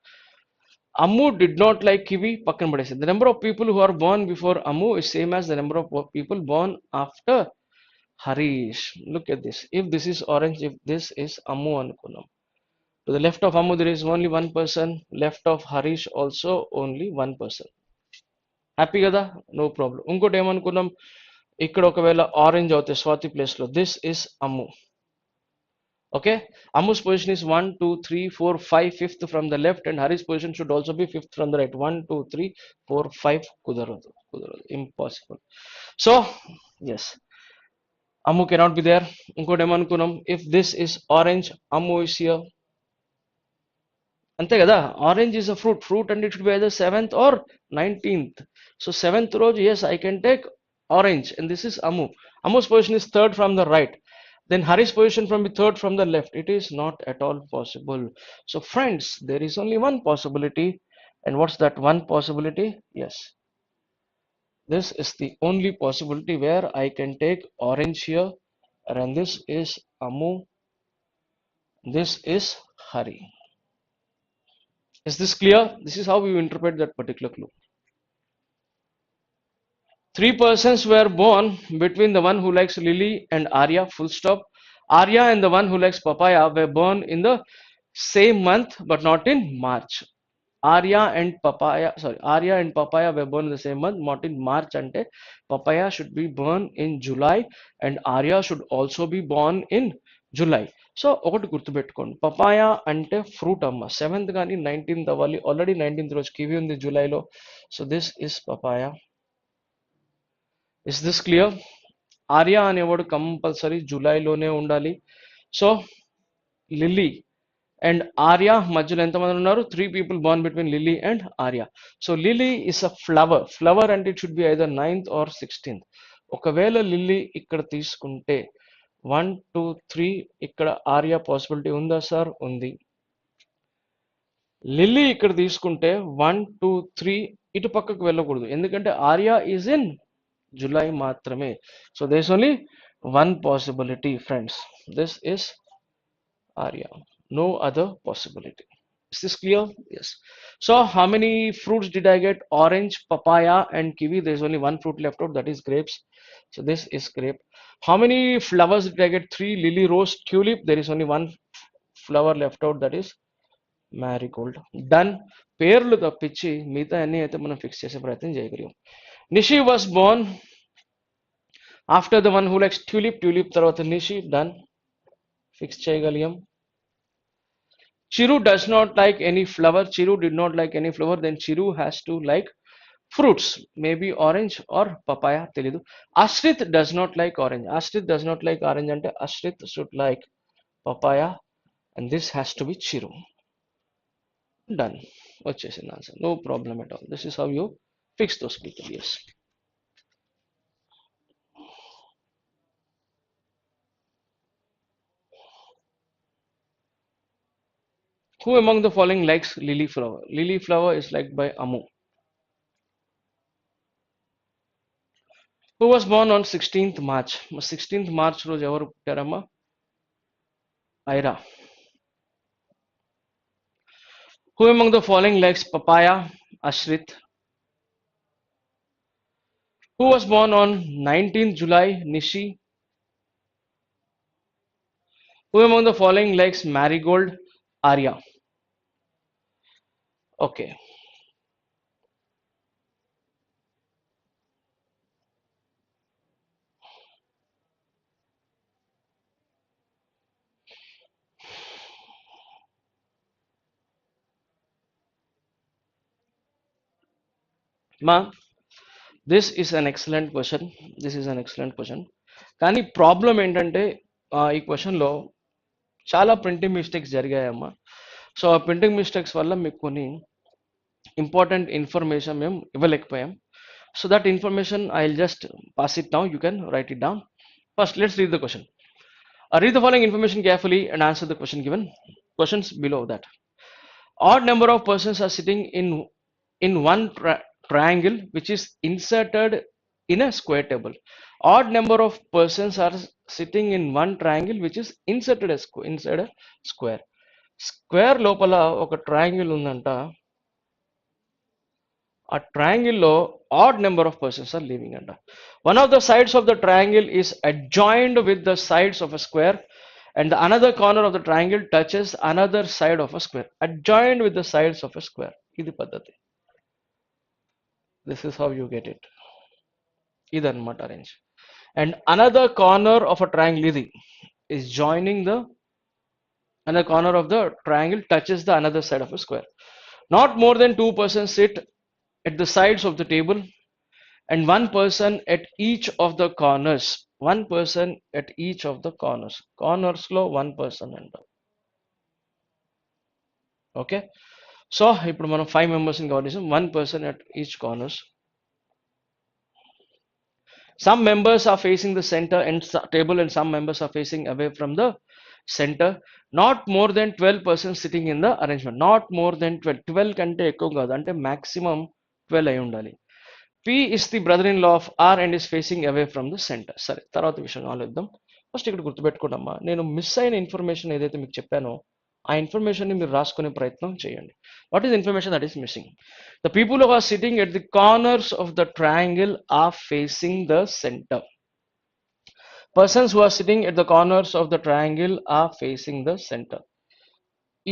అమ్ము did not like kiwi, పక్కన పడేసి. The number of people who are born before Ammu is same as the number of people born after Harish. Look at this. If this is orange, if this is Ammu అనుకున్నాం. To the left of Ammu there is only one person. Left of Harish also only one person. Happy కదా? No problem. ఇంకోటి ఏమనుకున్నాం? ఇక్కడ ఒకవేళ orange అవుతే Swathi place లో this is Ammu. Okay, Amu's position is 1, 2, 3, 4, 5, fifth from the left, and Hari's position should also be fifth from the right. 1, 2, 3, 4, 5. Kudaradu, impossible. So yes, Amu cannot be there. Inkote emannukunnam, if this is orange, Amu is here. Ante kada, orange is a fruit and it should be either 7th or 19th. So 7th row, yes, I can take orange and this is Amu. Amu's position is third from the right. Then Hari's position from the third from the left. It is not at all possible. So friends, there is only one possibility. And what's that one possibility? Yes, this is the only possibility where I can take orange here, and this is Amu, this is Hari. Is this clear? This is how we interpret that particular clue. 3 persons were born between the one who likes Lily and Arya, full stop. Arya and the one who likes papaya were born in the same month but not in March. Arya and papaya were born in the same month, not in March. Ante papaya should be born in July and Arya should also be born in July. So ఒకటి గుర్తుపెట్టుకోండి, papaya అంటే fruit అమ్మ. 7th కానీ 19th అవ్వాలి. Already 19th రోజు kiwi ఉంది జూలైలో. So this is papaya. Is this clear? Arya అనేవాడు కంపల్సరీ జూలైలోనే ఉండాలి. సో లిల్లీ అండ్ ఆర్య మధ్యలో ఎంతమంది ఉన్నారు? 3 people born between Lily and Arya. So Lily is a flower అంటే it should be either 9th or 16th. ఒకవేళ లిల్లీ ఇక్కడ తీసుకుంటే 1, 2, 3 ఇక్కడ ఆర్య పాసిబిలిటీ ఉందా సార్? ఉంది. లిల్లీ ఇక్కడ తీసుకుంటే 1 2 3 ఇటు పక్కకు వెళ్ళకూడదు, ఎందుకంటే ఆర్యా ఈజ్ ఇన్ జూలై మాత్రమే. So there's only one possibility friends, this is Arya, no other possibility. Is this clear? Yes. So how many fruits did I get? Orange, papaya and kiwi. There's only one fruit left out, that is grapes. So this is grape. How many flowers did I get? Three. Lily, rose, tulip. There is only one flower left out, that is marigold. Done. పేర్లు తప్పించి మిగతా అన్ని అయితే మనం fix చేసే ప్రయత్నం చేయగలిగాం. Nishi was born after the one who likes tulip, tulip తర్వాత నిషి. డన్, ఫిక్స్ చేయగలిగాం. Chiru does not like any flower. Chiru did not like any flower. Then Chiru has to like fruits. Maybe orange or papaya. Telidu. Ashrit does not like orange. Ashrit does not like orange. And Ashrit should like papaya. And this has to be Chiru. Done. వచ్చేసింది answer. No problem at all. This is how you fix those people. Yes. Who among the following likes lily flower? Lily flower is liked by Amu. Who was born on 16th March? 16th March రోజు ఎవరు పుట్టారమ్మా? Aira. Who among the following likes papaya? Ashrit. Who was born on 19th July? Nishi. Who among the following likes marigold? Arya. Okay. Ma, this is an excellent question. This is an excellent question. కానీ problem ఏంటంటే ఈ క్వశ్చన్లో చాలా printing mistakes జరిగాయమ్మా. సో ఆ printing mistakes వల్ల మీకు కొన్ని ఇంపార్టెంట్ ఇన్ఫర్మేషన్ మేము ఇవ్వలేకపోయాం. So that information I will just pass it now, you can write it down. First let's read the question. Read the following information carefully and answer the question given. Questions below that. Odd number of persons are sitting in one triangle which is inserted in a square table. Odd number of persons are sitting in one triangle which is inserted inside a square. Square లోపల ఒక triangle ఉందంట. A triangle లో odd number of persons are living అంట. One of the sides of the triangle is adjoined with the sides of a square and the another corner of the triangle touches another side of a square. Adjoined with the sides of a square. ఇది పద్ధతి. This is how you get it. ఇదన్నమాట arrange. And another corner of a triangle ఇది is joining the another corner of the triangle touches the another side of a square. Not more than two persons sit at the sides of the table and one person at each of the corners. One person at each of the corners. Corners లో one person అంట. Okay, so ఇప్పుడు మనం 5 మెంబర్స్ని cover చేసాం. One person at each corners. Some members are facing the center and table and some members are facing away from the center. Not more than 12 persons sitting in the arrangement. Not more than 12. 12 కంటే ఎక్కువ కాదు, అంటే maximum 12 అయి ఉండాలి. P is the brother-in-law of R and is facing away from the center. సరే, తర్వాత విషయం ఆలోచిద్దాం. ఫస్ట్ ఇక్కడ గుర్తుపెట్టుకోండమ్మా, నేను మిస్ అయిన ఇన్ఫర్మేషన్ ఏదైతే మీకు చెప్పానో ఆ ఇన్ఫర్మేషన్ని మీరు రాసుకునే ప్రయత్నం చేయండి. What is information that is missing? The people who are sitting at the corners of the triangle are facing the centre. Persons who are sitting at the corners of the triangle are facing the centre.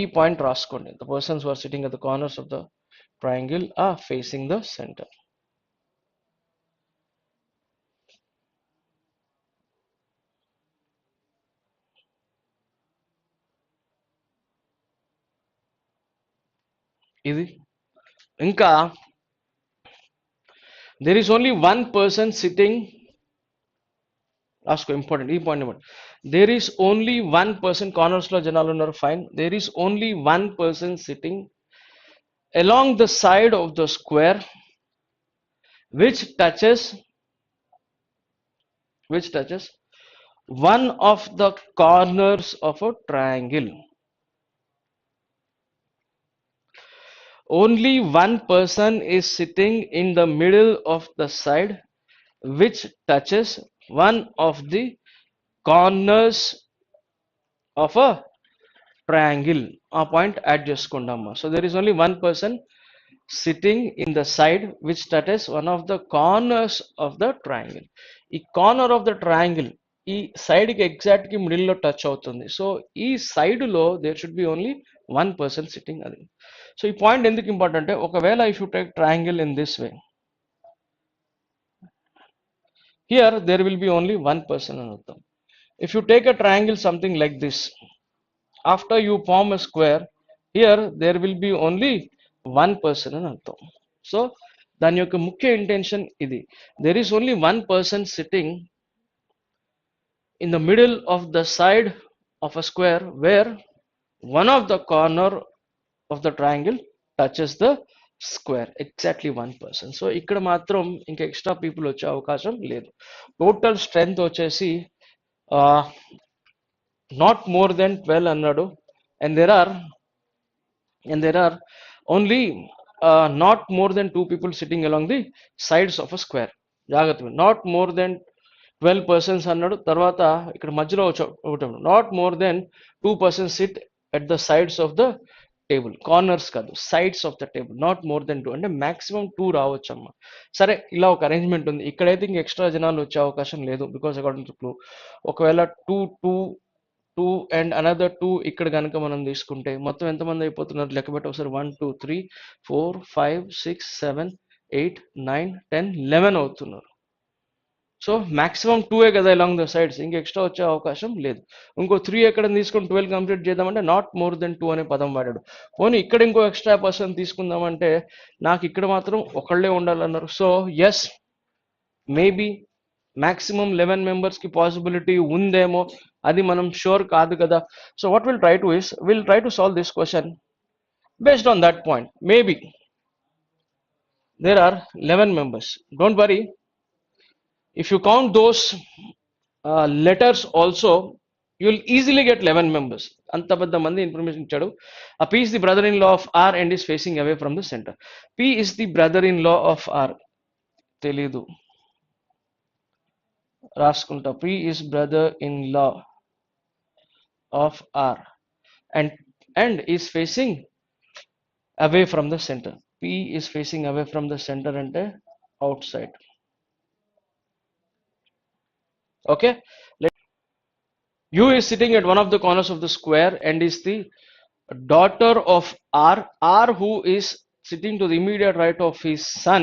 ఈ point రాసుకోండి. The persons who are sitting at the corners of the triangle are facing the centre. ఇది ఇంకా there is only one person sitting. Ask important, ఈ point number. there is only one person, corners లో జనాలు ఉన్నారు, fine. there is only one person sitting along the side of the square which touches one of the corners of a triangle. only one person is sitting in the middle of the side which touches one of the corners of a triangle. ఆ point add చేసుకుంటాము. So there is only one person sitting in the side which touches one of the corners of the triangle. ఈ corner of the triangle ఈ side కి exact కి middle లో touch అవుతుంది. So ఈ side లో there should be only one person sitting అది. So ఈ పాయింట్ ఎందుకు ఇంపార్టెంట్ అంటే ఒకవేళ if you take triangle in this way, here there will be only one person అని అర్థం. If you take a triangle something like this, after you form a square, here there will be only one person అని అర్థం. So దాని యొక్క ముఖ్య intention ఇది. there is only one person sitting in the middle of the side of a square where one of the corner of the triangle touches the square, exactly one person. So ఇక్కడ మాత్రం ఇంకా extra people వచ్చే అవకాశం లేదు. Total strength వచ్చేసి not more than 12 అన్నాడు. and there are only not more than two people sitting along the sides of a square. జాగ్రత్త, not more than 12 persons అన్నాడు. తర్వాత ఇక్కడ మధ్యలో not more than 2 persons sit at the sides of the table, corners కాదు, sides of the table, not more than 2 అంటే maximum 2 రావచ్చు అమ్మా. సరే, ఇలా ఒక అరేంజ్మెంట్ ఉంది. ఇక్కడైతే ఇంక ఎక్స్ట్రా జనాలు వచ్చే అవకాశం లేదు, బికాస్ అకార్డింగ్ టు క్లూ ఒకవేళ 2 అండ్ అనదర్ 2 ఇక్కడ కనుక మనం తీసుకుంటే మొత్తం ఎంతమంది అయిపోతున్నారు లెక్క పెట్టి ఒకసారి 1 2 3 4 5 6 7 8 9 10 11 అవుతున్నారు. సో మాక్సిమం 2 కదా అలాంగ్ ద సైడ్స్, ఇంక ఎక్స్ట్రా వచ్చే అవకాశం లేదు. ఇంకో 3 ఎక్కడ తీసుకొని 12 కంప్లీట్ చేద్దామంటే నాట్ మోర్ దెన్ 2 అనే పదం వాడాడు. పోనీ ఇక్కడ ఇంకో ఎక్స్ట్రా పర్సన్ తీసుకుందామంటే నాకు ఇక్కడ మాత్రం ఒకళ్ళే ఉండాలన్నారు. So yes, maybe maximum 11 members కి పాసిబిలిటీ ఉందేమో, అది మనం షూర్ కాదు కదా. So what will try to is will try to solve this question based on that point. Maybe there are 11 members. Don't worry, if you count those letters also, you will easily get 11 members. anta pedda mandi information ichadu. P is the brother-in-law of R and is facing away from the center. P is the brother-in-law of R. Telidu raskunta. P is brother-in-law of R and is facing away from the center. P is facing away from the center ante outside. Okay, U is sitting at one of the corners of the square and is the daughter of R who is sitting to the immediate right of his son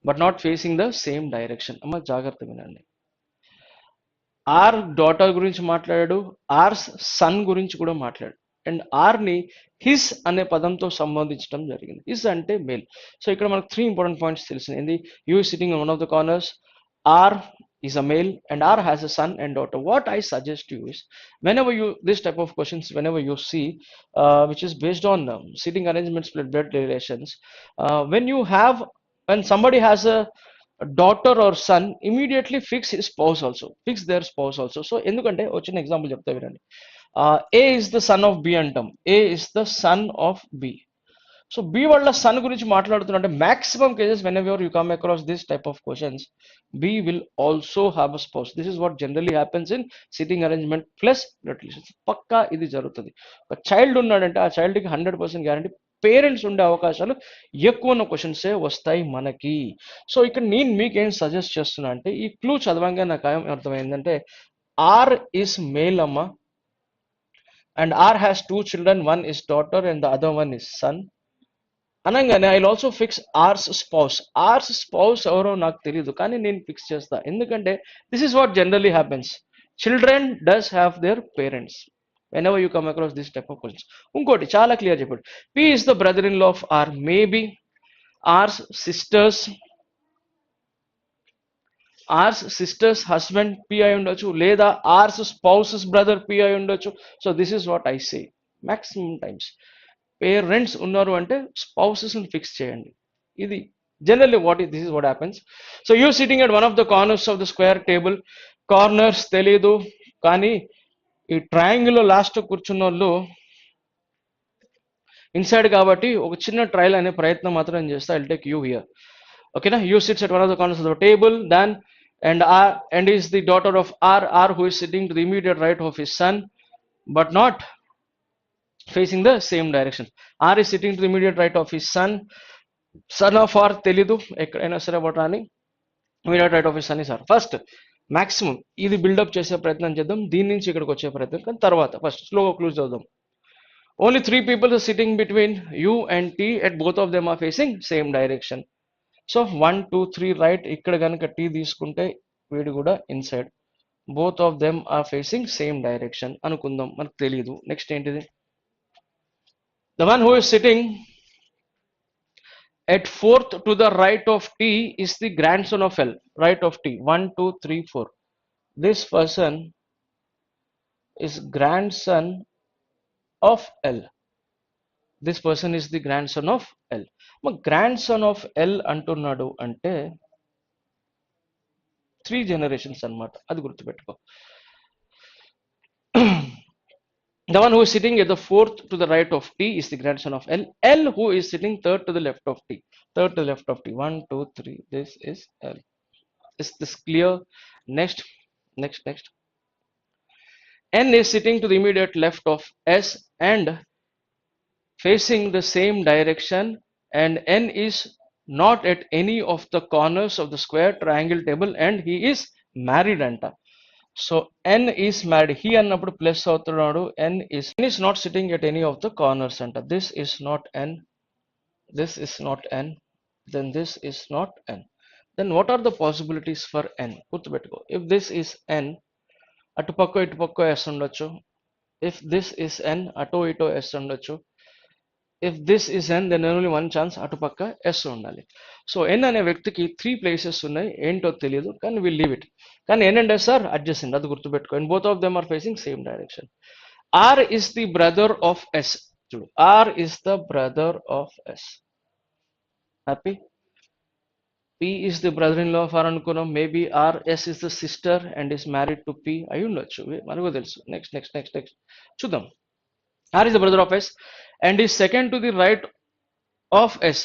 but not facing the same direction. Amma jagrata vinandi. R daughter గురించి మాట్లాడాడు, R son గురించి కూడా మాట్లాడాడు, and R ని his అనే పదంతో సంబంధించడం జరిగింది. his అంటే మేల్. సో ఇక్కడ మనకు 3 ఇంపార్టెంట్ పాయింట్స్ తెలిసింది. U is sitting on one of the corners, R is a male and R has a son and daughter. What I suggest to you is, whenever you this type of questions, whenever you see which is based on sitting arrangements, split blood relations, when somebody has a daughter or son, immediately fix his spouse also, fix their spouse also. So endukante ochina example chepta vinandi. A is the son of B antam. A is the son of B. సో B వాళ్ళ son గురించి మాట్లాడుతున్నట్టే maximum cases whenever you come across this type of questions, B will also have a spouse. This is what generally happens in sitting arrangement plus blood relations. పక్కా ఇది జరుగుతుంది. ఒక child ఉన్నాడంటే ఆ చైల్డ్కి 100% guarantee parents ఉండే అవకాశాలు ఎక్కువ ఉన్న క్వశ్చన్సే వస్తాయి మనకి. సో ఇక్కడ నేను మీకేం సజెస్ట్ చేస్తున్నా అంటే, ఈ క్లూ చదవంగా నాకు ఏం అర్థమైందంటే, ఆర్ ఇస్ మేల్ అమ్మ and R has 2 children, one is daughter and the other one is son. అనగానే I will also fix R's spouse. R's spouse ఎవరో నాకు తెలియదు, కానీ నేను ఫిక్స్ చేస్తా. ఎందుకంటే this is what generally happens. Children does have their parents whenever you come across this type of questions. ఇంకోటి చాలా క్లియర్ చెప్పాడు. P is the brother-in-law of R. Maybe R's sister's husband P అయి ఉండొచ్చు, లేదా R's spouse's brother P అయి ఉండొచ్చు. So this is what I say. Maximum times parents ఉన్నారు అంటే స్పౌసెస్ ని ఫిక్స్ చేయండి. ఇది generally this is what happens. So you sitting at one of the corners of the square table. Corners తెలీదు, కానీ ఈ ట్రయాంగిల్ లో లాస్ట్ కూర్చున్న వాళ్ళు ఇన్సైడ్ కాబట్టి ఒక చిన్న ట్రయల్ అనే ప్రయత్నం మాత్రం చేస్తా. I'll take you here. ఓకేనా, you sits at one of the corners of the table, then and is the daughter of R who is sitting to the immediate right of his son but not facing the same direction. R is sitting to the immediate right of his son of R తెలీదు ఎక్కడైనా సరే but అని immediate right of his son is R. First maximum ఇది buildup చేసే ప్రయత్నం చేద్దాం, దీని నుంచి ఇక్కడికి వచ్చే ప్రయత్నం, కానీ తర్వాత ఫస్ట్ స్లోగా క్లూజ్ చదువుదాం. Only three people are sitting between U and T and both of them are facing same direction. So 1 2 3 right, ఇక్కడ కనుక టీ తీసుకుంటే వీడు కూడా inside, both of them are facing same direction అనుకుందాం, మనకు తెలియదు. నెక్స్ట్ ఏంటిది, the one who is sitting at fourth to the right of T is the grandson of L, right of T, 1 2 3 4. This person is grandson of L. This person is the grandson of L. Grand of L అంటున్నాడు అంటే 3 generations అన్నమాట, అది గుర్తుపెట్టుకో. The one who is sitting at the fourth to the right of T is the grandson of L. L who is sitting third to the left of T. Third to the left of T. 1 2 3. This is L. Is this clear? Next. N is sitting to the immediate left of S and facing the same direction, and N is not at any of the corners of the square triangle table and he is married anta. So N is married. He అన్నప్పుడు plus అవుతున్నాడు. N is not sitting at any of the corners anta. This is not N. This is not N. Then this is not N. Then what are the possibilities for N? గుర్తుపెట్టుకో. If this is N, అటుపక్క ఇటుపక్క S ఉండొచ్చు. If this is N, అటో ఇటో S ఉండొచ్చు. If this is N, then only one chance, అటుపక్క S ఉండాలి. So N అనే వ్యక్తికి 3 ప్లేసెస్ ఉన్నాయి, ఏంటో తెలియదు, కానీ విల్ లీవ్ ఇట్. కానీ N and S are adjacent, అది గుర్తుపెట్టుకో. And both of them are facing same direction. R is the brother of S. చూడు, R is the brother of S. Happy. P is the brother-in-law of R అనుకున్నాం. Maybe R, S is the sister and is married to P అయి ఉండొచ్చు, మనకు తెలుసు. Next చూద్దాం. R is the brother of S and is second to the right of S.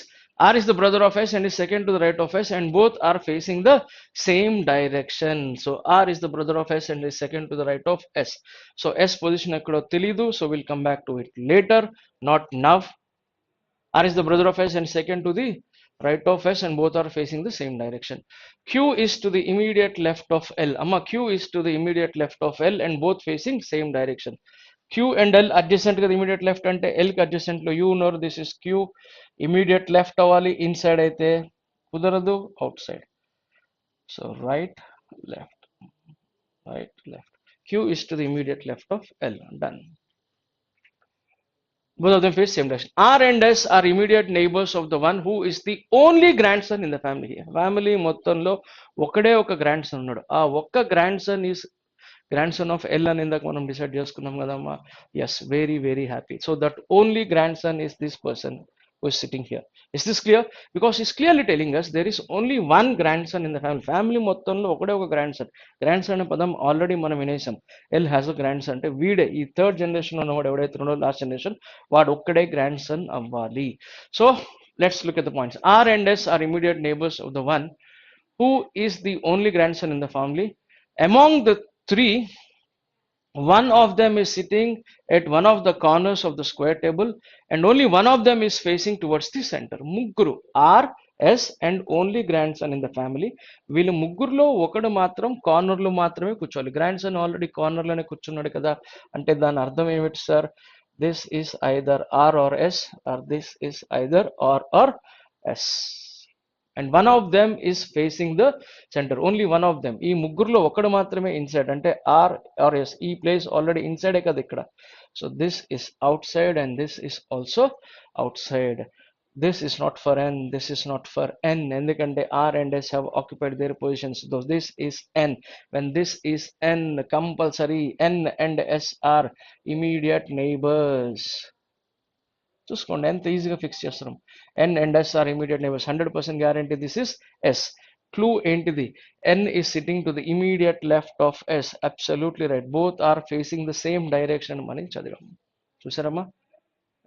R is the brother of S and is second to the right of S and both are facing the same direction. So R is the brother of S and is second to the right of S. So S position ekkado telidu, so we'll come back to it later, not now. R is the brother of S and second to the right of S and both are facing the same direction. Q is to the immediate left of L. Amma, Q is to the immediate left of L and both facing same direction. Q and L adjacent గా immediate left అంటే L కి adjacent లో U ఉన్నారు. This is Q. Immediate left అవ్వాలి, inside అయితే కుదరదు, out side. So right left. Q is to the immediate left of L. Done. Both of them face same direction. R and S are immediate neighbors of the one who is the only grandson in the family. Family మొత్తంలో ఒకడే ఒక grandson ఉన్నాడు. ఆ ఒక్క grandson is grandson of L అని ఇందాక మనం decide చేసుకున్నాం కదమ్మా. Yes, very very happy. So that only grandson is this person who is sitting here. Is this clear? Because he's clearly telling us there is only one grandson in the family. Family మొత్తంలో ఒకడే ఒక grandson. Grandson అనే పదం already మనం వినేసాం. L has a grandson అంటే వీడే, ఈ third generation ఉన్నవాడు ఎవడైతే ఉన్నాడో, లాస్ట్ జనరేషన్, వాడు ఒక్కడే గ్రాండ్ సన్ అవ్వాలి. So let's look at the points. R and S are immediate neighbors of the one who is the only grandson in the family. Among the three, one of them is sitting at one of the corners of the square table and only one of them is facing towards the center. ముగ్గురు, R, S and only grandson in the family. వీళ్ళు ముగ్గురులో ఒకడు మాత్రం corner లో మాత్రమే కూర్చోవాలి. Grand son already corner లోనే కూర్చున్నాడు కదా, అంటే దాని అర్థం ఏమిటి sir? This is either R or S or this is either R or S. And one of them is facing the center. Only one of them. ఈ ముగ్గురులో ఒకడు మాత్రమే ఇన్సైడ్, అంటే R or S. ఈ ప్లేస్ ఆల్రెడీ ఇన్సైడే కదా ఇక్కడ. So this is out side and this is also outside. This is not for N, this is not for N, ఎందుకంటే R and S have occupied their positions. Though this is N. When this is N, compulsory N and S are immediate neighbors. చూసుకోండి ఎంత ఈజీగా fix చేస్తున్నాం. N and S are immediate neighbors. 100% guarantee this is S. Clue ఏంటిది? N is sitting to the immediate left of S. Absolutely right. Both are facing the same direction. మనం చదివాం, చూసారమ్మా.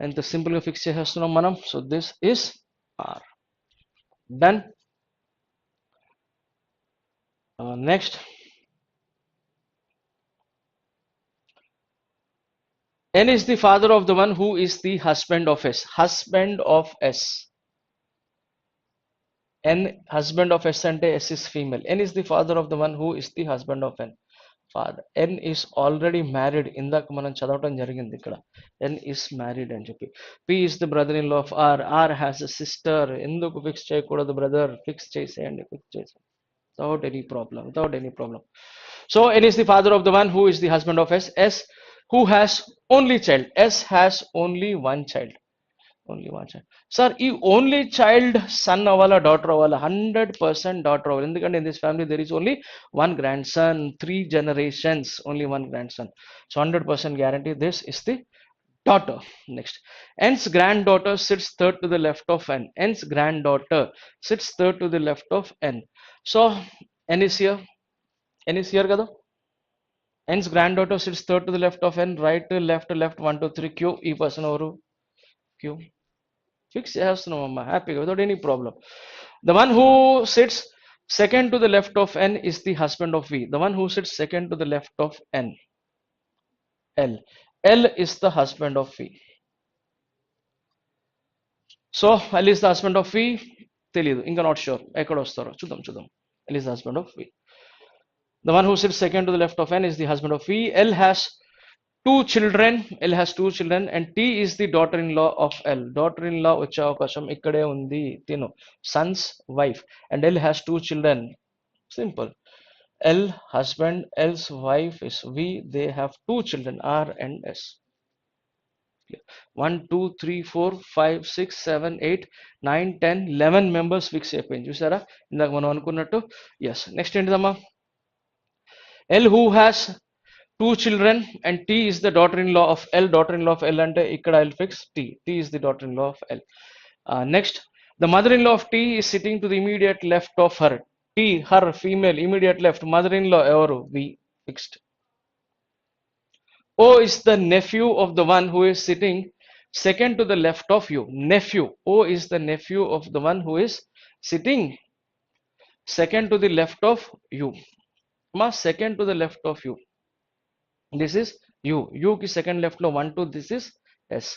ఎంత simple గా fix చేసేస్తున్నాం మనం. So this is R. Done. Next, N is the father of the one who is the husband of S. Husband of S. N husband of S ante S is female. N is the father of the one who is the husband of N. Father. N is already married. ఇందాక మనం చదవటం జరిగింది ఇక్కడ. N is married అని చెప్పి. P is the brother-in-law of R. R has a sister. ఎందుకు fix చేయకూడదు brother? Fix చేసేయండి, ఫిక్స్ చేసేయండి. Without any problem, without any problem. So N is the father of the one who is the husband of S. S who has only child. S has only one child. Only one child. Sir, ఈ only child son అవ్వాలా daughter అవ్వాలా? 100% daughter అవ్వాలి. ఎందుకంటే in this family there is only one grandson, 3 generations, only one grandson. So 100% guarantee this is the daughter. Next, N's granddaughter sits third to the left of N. N's granddaughter sits third to the left of N. So N is here. N is here kada. N's granddaughter sits third to the left of N. Right, left, 1, 2, 3. Q. E person over Q. Fix చేస్తున్నామమ్మా హ్యాపీగా without any problem. The one who sits second to the left of N is the husband of V. The one who sits second to the left of N, L. L is the husband of V. So L is the husband of V. తెలియదు, ఇంకా not sure ఎక్కడ వస్తారో చూద్దాం చూద్దాం. L is the husband of V. The one who sits second to the left of N is the husband of V. L has two children. L has two children and T is the daughter-in-law of L. Daughter-in-law వచ్చే అవకాశం ఇక్కడే ఉంది. తిను son's wife and L has two children. Simple. L husband, L's wife is V. They have two children, R and S. 1, 2, 3, 4, 5, 6, 7, 8, 9, 10, 11 members ఫిక్స్ అయిపోయింది. చూసారా ఇందాక మనం అనుకున్నట్టు. ఎస్. నెక్స్ట్ ఏంటిదమ్మా? L who has two children and T is the daughter-in-law of L. Daughter-in-law of L అంటే ఇక్కడ I'll fix T. T is the daughter-in-law of L. Next, the mother-in-law of T is sitting to the immediate left of her. T, her, female, immediate left. Mother-in-law ఎవరు? V. Fixed. O is the nephew of the one who is sitting second to the left of you. Nephew. O is the nephew of the one who is sitting second to the left of you. Ma, second to the left of you. This is U. U ki second left lo 1, 2. This is S.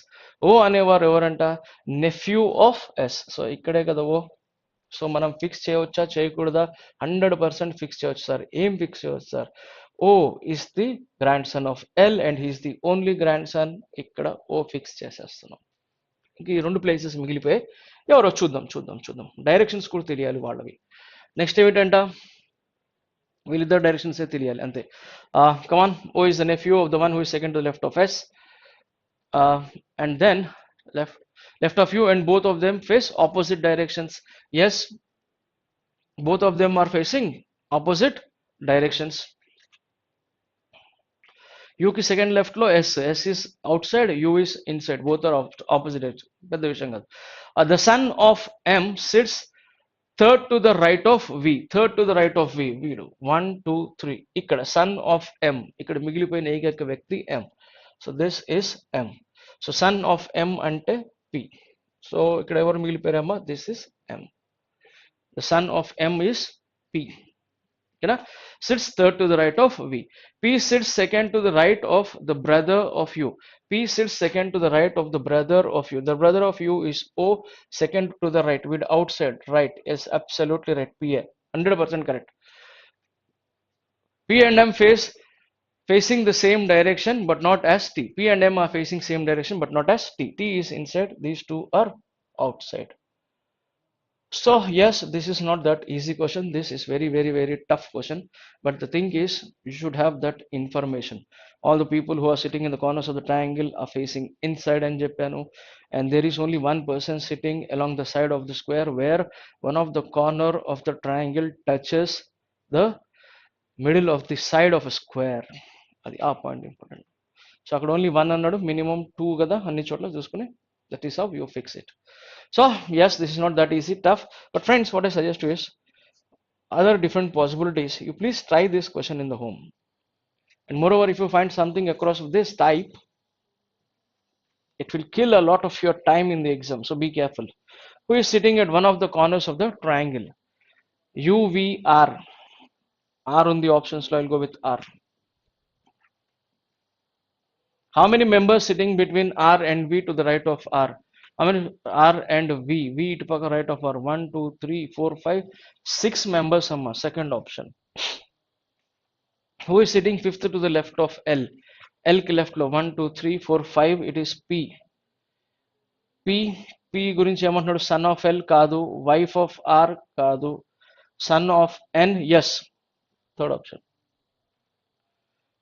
O అనేవారు ఎవరంట? Nephew of S. So ఇక్కడే కదా O. So మనం fix చేయవచ్చా చేయకూడదా? 100% fix చేయవచ్చు sir. ఏం fix చేయవచ్చు sir? O is the grandson of L and he is the only grandson. ఇక్కడ O ఫిక్స్ చేసేస్తున్నాం. ఇంక ఈ రెండు ప్లేసెస్ మిగిలిపోయి ఎవరో చూద్దాం చూద్దాం చూద్దాం. డైరెక్షన్స్ కూడా తెలియాలి వాళ్ళవి. నెక్స్ట్ ఏమిటంట? వీళ్ళిద్దరు డైరెక్షన్స్ తెలియాలి అంతే. కమాన్. O is the nephew of the one who is second to the left of S. And then left of you and both of them face opposite directions. Yes, both of them are facing opposite directions. U ki second left lo S. S is outside, U is inside. Both are opposite direction. పెద్ద విషయం కాదు. The son of M sits third to the right of V. Third to the right of V. వీడు 1, 2, 3. ఇక్కడ son of M. ఇక్కడ మిగిలిపోయిన ఏకైక వ్యక్తి M. So this is M. So son of M అంటే P. So ఇక్కడ ఎవరు మిగిలిపోయారమ్మా? This is M. The son of M is P. Okay, sits third to the right of V. P sits second to the right of the brother of U. P sits second to the right of the brother of U. The brother of U is O, second to the right with outside right. Yes, absolutely right. P, 100% correct. P and M facing the same direction but not as T. P and M are facing same direction but not as T. T is inside, these two are outside. So yes, this is not that easy question. This is very very tough question. But the thing is, you should have that information. All the people who are sitting in the corners of the triangle are facing inside and Japan, and there is only one person sitting along the side of the square where one of the corner of the triangle touches the middle of the side of a square. అది ఆ point important. So అక్కడ only 1 అన్నాడు, minimum 2 కదా అన్ని చోట్ల చూసుకుని. That is how you fix it. So yes, this is not that easy, tough. But friends, what I suggest you is other different possibilities. You please try this question in the home. And moreover, if you find something across this type, It will kill a lot of your time in the exam, so be careful. Who is sitting at one of the corners of the triangle? U, V, R. R on the options, so I'll go with R. How many members sitting between R and V to the right of R? How many R and V? V to the right of R. 1, 2, 3, 4, 5, 6 members. Second option. Who is sitting fifth to the left of L? L ki left lo 1, 2, 3, 4, 5. It is P. P గురించి ఏమంటున్నాడు? Son of L కాదు, wife of R కాదు, son of N, yes. Third option.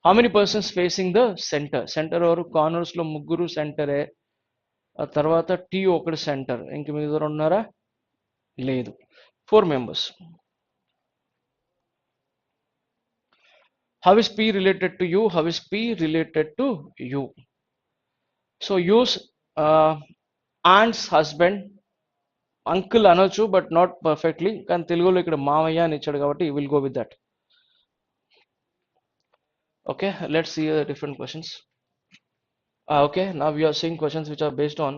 How many persons facing the center? Center or corners లో ముగ్గురు సెంటరే. ఆ తర్వాత T ఒకటి centre. ఇంక మీద ఉన్నారా? లేదు. 4 members. How is P related to U? How is P related to U? So use aunt's husband, uncle అనొచ్చు, but not perfectly. కానీ తెలుగులో ఇక్కడ మామయ్య అని ఇచ్చాడు కాబట్టి we'll go with that. Okay, let's see the different questions. Okay, now we are seeing questions which are based on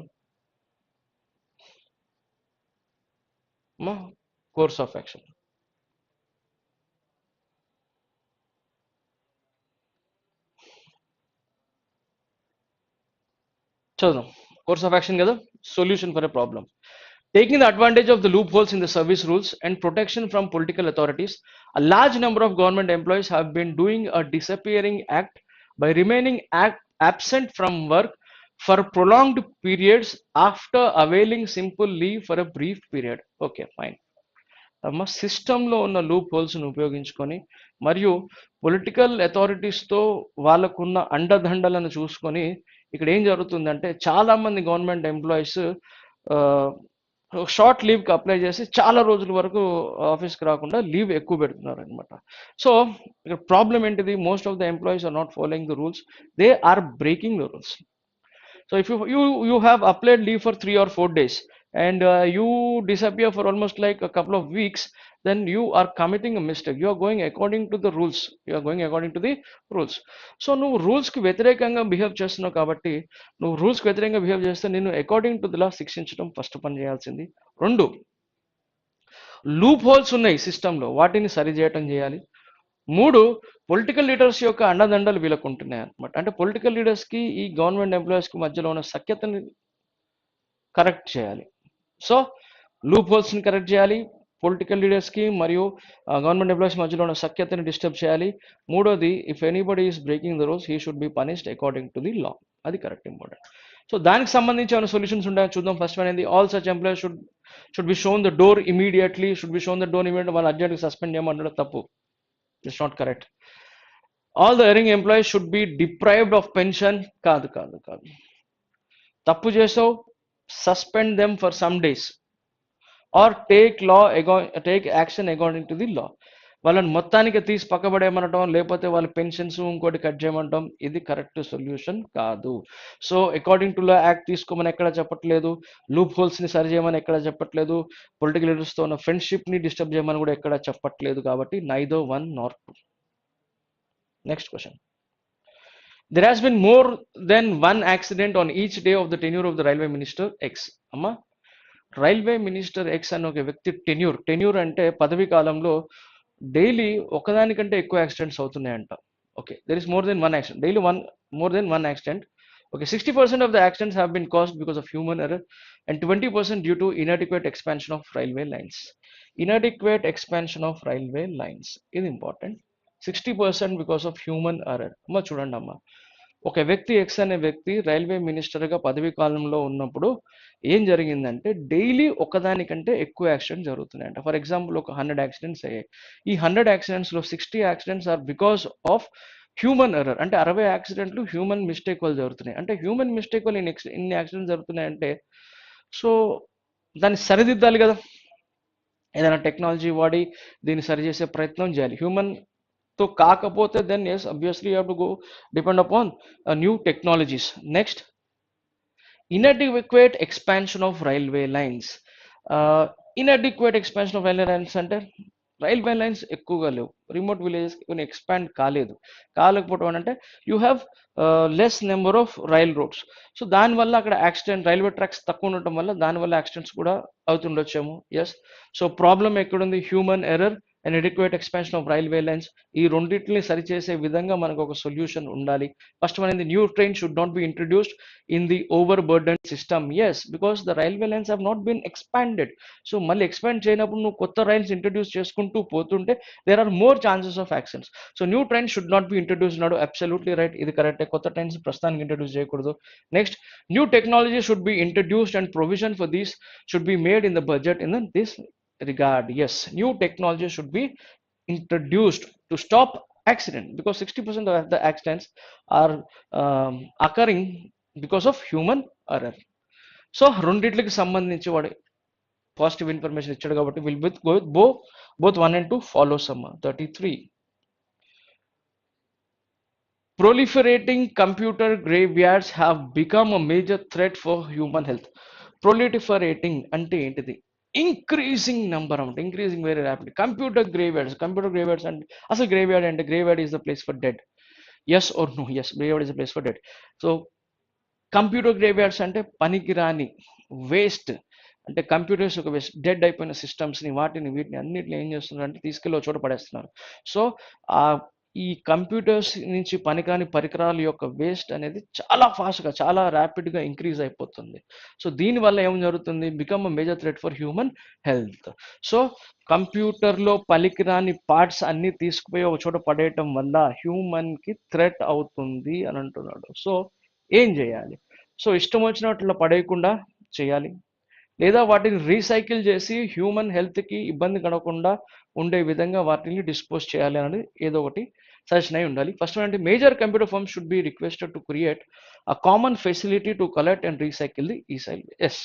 course of action. Chalo, course of action kada, solution for a problem. Taking the advantage of the loopholes in the service rules and protection from political authorities, a large number of government employees have been doing a disappearing act by remaining absent from work for prolonged periods after availing simple leave for a brief period. Okay, fine. సిస్టంలో ఉన్న loop హోల్స్ను ఉపయోగించుకొని మరియు political అథారిటీస్తో వాళ్ళకున్న అండదండలను చూసుకొని ఇక్కడ ఏం జరుగుతుందంటే చాలామంది గవర్నమెంట్ ఎంప్లాయీస్ షార్ట్ లీవ్కి అప్లై చేసి చాలా రోజుల వరకు ఆఫీస్కి రాకుండా లీవ్ ఎక్కువ పెడుతున్నారు అనమాట. సో ఇక్కడ ప్రాబ్లం ఏంటిది? Most of the employees are not following the rules, they are breaking the rules. So if you have applied leave for 3 or 4 days and you disappear for almost like a couple of weeks, then you are committing a mistake. You are going according to the rules. You are going according to the rules. So నువ్వు రూల్స్కి వ్యతిరేకంగా behave చేస్తున్నావు కాబట్టి నువ్వు రూల్స్కి వ్యతిరేకంగా behave చేస్తే నేను according to the law శిక్షించడం first పని చేయాల్సింది. 2, లూప్ హోల్స్ ఉన్నాయి సిస్టంలో, వాటిని సరిచేయటం చేయాలి. 3, పొలిటికల్ లీడర్స్ యొక్క అండదండలు వీళ్ళకు ఉంటున్నాయి అనమాట. అంటే పొలిటికల్ లీడర్స్కి ఈ గవర్నమెంట్ ఎంప్లాయీస్కి మధ్యలో ఉన్న సఖ్యతని కరెక్ట్ చేయాలి. సో లూప్ హోల్స్ని కరెక్ట్ చేయాలి, పొలిటికల్ లీడర్స్కి మరియు గవర్నమెంట్ ఎంప్లాయీస్ మధ్యలో ఉన్న సఖ్యతని డిస్టర్బ్ చేయాలి. 3వది, if anybody is breaking the rules he should be punished according to the law. అది కరెక్ట్ ఇంపార్టెంట్. సో దానికి సంబంధించి ఏమైనా సొల్యూషన్స్ ఉంటాయో చూద్దాం. ఫస్ట్ అనేది all such employees should be shown the door immediately. Should be shown the door immediate. వాళ్ళు అర్జెంట్గా suspend చేయమంటాడు, తప్పు. It's not correct. All the erring employees should be deprived of pension. కాదు. తప్పు చేసావు, suspend them for some days or take action according to the law. వాళ్ళని మొత్తానికి తీసి పక్కబడేయమనటం, లేకపోతే వాళ్ళ పెన్షన్స్ ఇంకోటి కట్ చేయమంటాం, ఇది కరెక్ట్ సొల్యూషన్ కాదు. So according to law act తీసుకోమని ఎక్కడ చెప్పట్లేదు, లూప్ హోల్స్ని సరి చేయమని ఎక్కడ చెప్పట్లేదు, పొలిటికల్ లీడర్స్తో ఉన్న ఫ్రెండ్షిప్ని డిస్టర్బ్ చేయమని కూడా ఎక్కడ చెప్పట్లేదు. కాబట్టి neither 1 nor 2. Next question. There has been more than one accident on each day of the tenure of the railway minister X. అమ్మా, రైల్వే మినిస్టర్ ఎక్స్ అనే ఒక వ్యక్తి టెన్యూర్ అంటే పదవీ కాలంలో డైలీ ఒకదానికంటే ఎక్కువ యాక్సిడెంట్స్ అవుతున్నాయంట. Okay, there is more than 1 accident daily, more than 1 accident. Okay, 60% of the accidents have been caused because of human error and 20% due to inadequate expansion of railway lines. Inadequate expansion of railway lines is important. 60% because of human error. అమ్మ చూడండి అమ్మ, ఒక వ్యక్తి X అనే వ్యక్తి railway మినిస్టర్గా పదవీ కాలంలో ఉన్నప్పుడు ఏం జరిగిందంటే డైలీ ఒకదానికంటే ఎక్కువ యాక్సిడెంట్స్ జరుగుతున్నాయంట. ఫర్ ఎగ్జాంపుల్ ఒక 100 యాక్సిడెంట్స్ అయ్యాయి. ఈ 100 యాక్సిడెంట్స్లో 60 accidents are because of human error. అంటే 60 యాక్సిడెంట్లు హ్యూమన్ మిస్టేక్ వల్ల జరుగుతున్నాయి. అంటే హ్యూమన్ మిస్టేక్ వల్ల ఇన్ని యాక్సిడెంట్స్ జరుగుతున్నాయంటే సో దాన్ని సరిదిద్దాలి కదా, ఏదైనా టెక్నాలజీ వాడి దీన్ని సరిచేసే ప్రయత్నం చేయాలి. హ్యూమన్ తో కాకపోతే then yes, obviously you have to go depend upon new technologies. Next, inadequate expansion of railway lines. Inadequate expansion of railway lines అంటే రైల్వే లైన్స్ ఎక్కువగా లేవు, రిమోట్ విలేజెస్ కొన్ని ఎక్స్పాండ్ కాలేకపోవడం అంటే you have less number of rail roads. So దానివల్ల అక్కడ accident, railway tracks తక్కువ ఉండటం వల్ల దానివల్ల యాక్సిడెంట్స్ కూడా అవుతుండొచ్చేమో. ఎస్. సో ప్రాబ్లం ఎక్కడుంది? Human error and adequate expansion of railway lines. ఈ రెండింటిని సరిచేసే విధంగా మనకు ఒక సొల్యూషన్ ఉండాలి. First one, new train should not be introduced in the overburdened system. Yes, because the railway lines have not been expanded. So మళ్ళీ expand చేయనప్పుడు నువ్వు కొత్త రైల్స్ ఇంట్రడ్యూస్ చేసుకుంటూ పోతుంటే there are more chances of accidents. So new train should not be introduce నాడు, absolutely right, ఇది కరెక్టే. కొత్త ట్రైన్స్ ప్రస్తుతానికి ఇంట్రడ్యూస్ చేయకూడదు. Next, new technology should be introduced and provision for these should be made in the budget in this regard. Yes, new technology should be introduced to stop accident, because 60% of the accidents are occurring because of human error. So రెండిట్లకి సంబంధించి వాడు positive information ఇచ్చాడు కాబట్టి will with go with both 1 and 2 follows. 33, proliferating computer graveyards have become a major threat for human health. Proliferating అంటే ఏంటిది? Increasing number అంటే increasing very rapid. Computer graveyards అంటే అసలు గ్రేవ్యార్డ్ అంటే graveyard is the place for dead. Yes or no? Yes, graveyard is the place for dead. So computer graveyards అంటే పనికిరాని waste, అంటే computers ఒక వేస్ట్, డెడ్ అయిపోయిన సిస్టమ్స్ని వీటిని అన్నిటిని ఏం చేస్తున్నారు అంటే తీసుకెళ్ళి చోట పడేస్తున్నారు. సో ఈ కంప్యూటర్స్ నుంచి పనికిరాని పరికరాల యొక్క వేస్ట్ అనేది చాలా ఫాస్ట్గా, చాలా ర్యాపిడ్గా ఇంక్రీజ్ అయిపోతుంది. సో దీనివల్ల ఏం జరుగుతుంది? Become a major threat for human health. So కంప్యూటర్లో పనికిరాని పార్ట్స్ అన్ని తీసుకుపోయి ఒక చోట పడేయటం వల్ల హ్యూమన్కి థ్రెట్ అవుతుంది అని అంటున్నాడు. సో ఏం చేయాలి? సో ఇష్టం వచ్చినట్లు పడేయకుండా చేయాలి, లేదా వాటిని రీసైకిల్ చేసి హ్యూమన్ హెల్త్కి ఇబ్బంది కలగకుండా ఉండే విధంగా వాటిని డిస్పోజ్ చేయాలి అనేది ఏదో ఒకటి సజెషన్ అయి ఉండాలి. ఫస్ట్ అంటే major computer firms should be requested to create a common facility to collect and recycle the ఈ సైల్. ఎస్,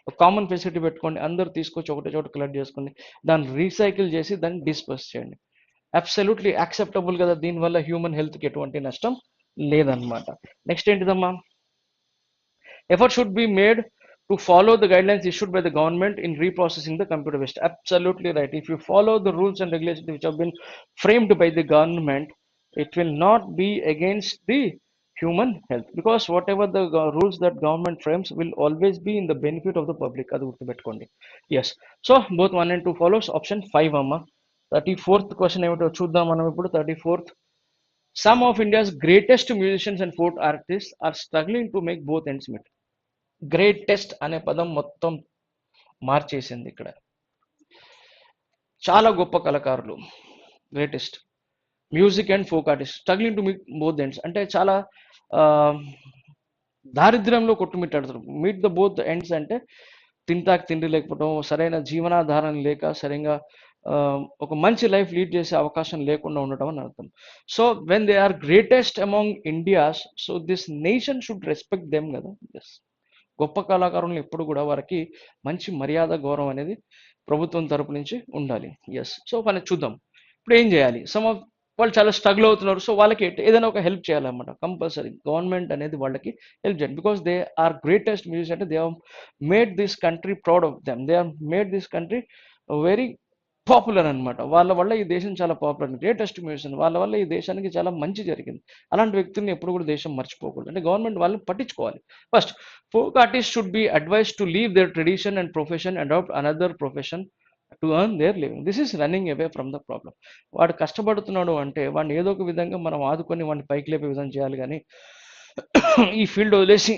ఒక కామన్ ఫెసిలిటీ పెట్టుకోండి, అందరు తీసుకొచ్చి ఒకటే చోట కలెక్ట్ చేసుకోండి, దాన్ని రీసైకిల్ చేసి దాన్ని డిస్పోజ్ చేయండి. అబ్సల్యూట్లీ యాక్సెప్టబుల్ కదా, దీనివల్ల హ్యూమన్ హెల్త్కి ఎటువంటి నష్టం లేదన్నమాట. Next ఏంటిదమ్మా? Effort should be made to follow the guidelines issued by the government in reprocessing the computer waste. Absolutely right. If you follow the rules and regulations which have been framed by the government, it will not be against the human health, because whatever the rules that government frames will always be in the benefit of the public. Adu gurtupeట్టుకోండి. Yes. So both 1 and 2 follows. Option 5 amma. 34th question ఏమిటో చూద్దాం మనం ఇప్పుడు. 34th, some of India's greatest musicians and folk artists are struggling to make both ends meet. Greatest అనే పదం మొత్తం మార్చేసింది ఇక్కడ. చాలా గొప్ప కళాకారులు, greatest music and folk artist, struggling to meet both ends అంటే చాలా దారిద్ర్యంలో కొట్టుమిట్టాడుతారు. మీట్ ద బోత్ ఎండ్స్ అంటే తింటాకి తిండి లేకపోవడం, సరైన జీవనాధారం లేక, సరిగా ఒక మంచి లైఫ్ లీడ్ చేసే అవకాశం లేకుండా ఉండటం అని అర్థం. So when they are greatest among India's, so this nation should respect them కదా. ఎస్, గొప్ప కళాకారులను ఎప్పుడు కూడా వారికి మంచి మర్యాద, గౌరవం అనేది ప్రభుత్వం తరపు నుంచి ఉండాలి. ఎస్. సో వాళ్ళని చూద్దాం ఇప్పుడు ఏం చేయాలి. సమ్ ఆఫ్ వాళ్ళు చాలా స్ట్రగుల్ అవుతున్నారు, సో వాళ్ళకి ఏదైనా ఒక హెల్ప్ చేయాలన్నమాట. కంపల్సరీ గవర్నమెంట్ అనేది వాళ్ళకి హెల్ప్ చేయండి, because they are greatest music అంటే they have made this country proud of them, they have made this country very popular అనమాట. వాళ్ళ వల్ల ఈ దేశం చాలా పాపులర్, గ్రేటెస్ట్ మ్యూజిషియన్, వాళ్ళ వల్ల ఈ దేశానికి చాలా మంచి జరిగింది. అలాంటి వ్యక్తుల్ని ఎప్పుడు కూడా దేశం మర్చిపోకూడదు, అంటే గవర్నమెంట్ వాళ్ళని పట్టించుకోవాలి. First, folk artist should be advise to leave their tradition and profession, adapt another profession to earn their living. This is running away from the problem. వాడు కష్టపడుతున్నాడు అంటే వాడిని ఏదో ఒక విధంగా మనం ఆదుకొని వాడిని పైకి లేపే విధంగా చేయాలి, కానీ ఈ ఫీల్డ్ వదిలేసి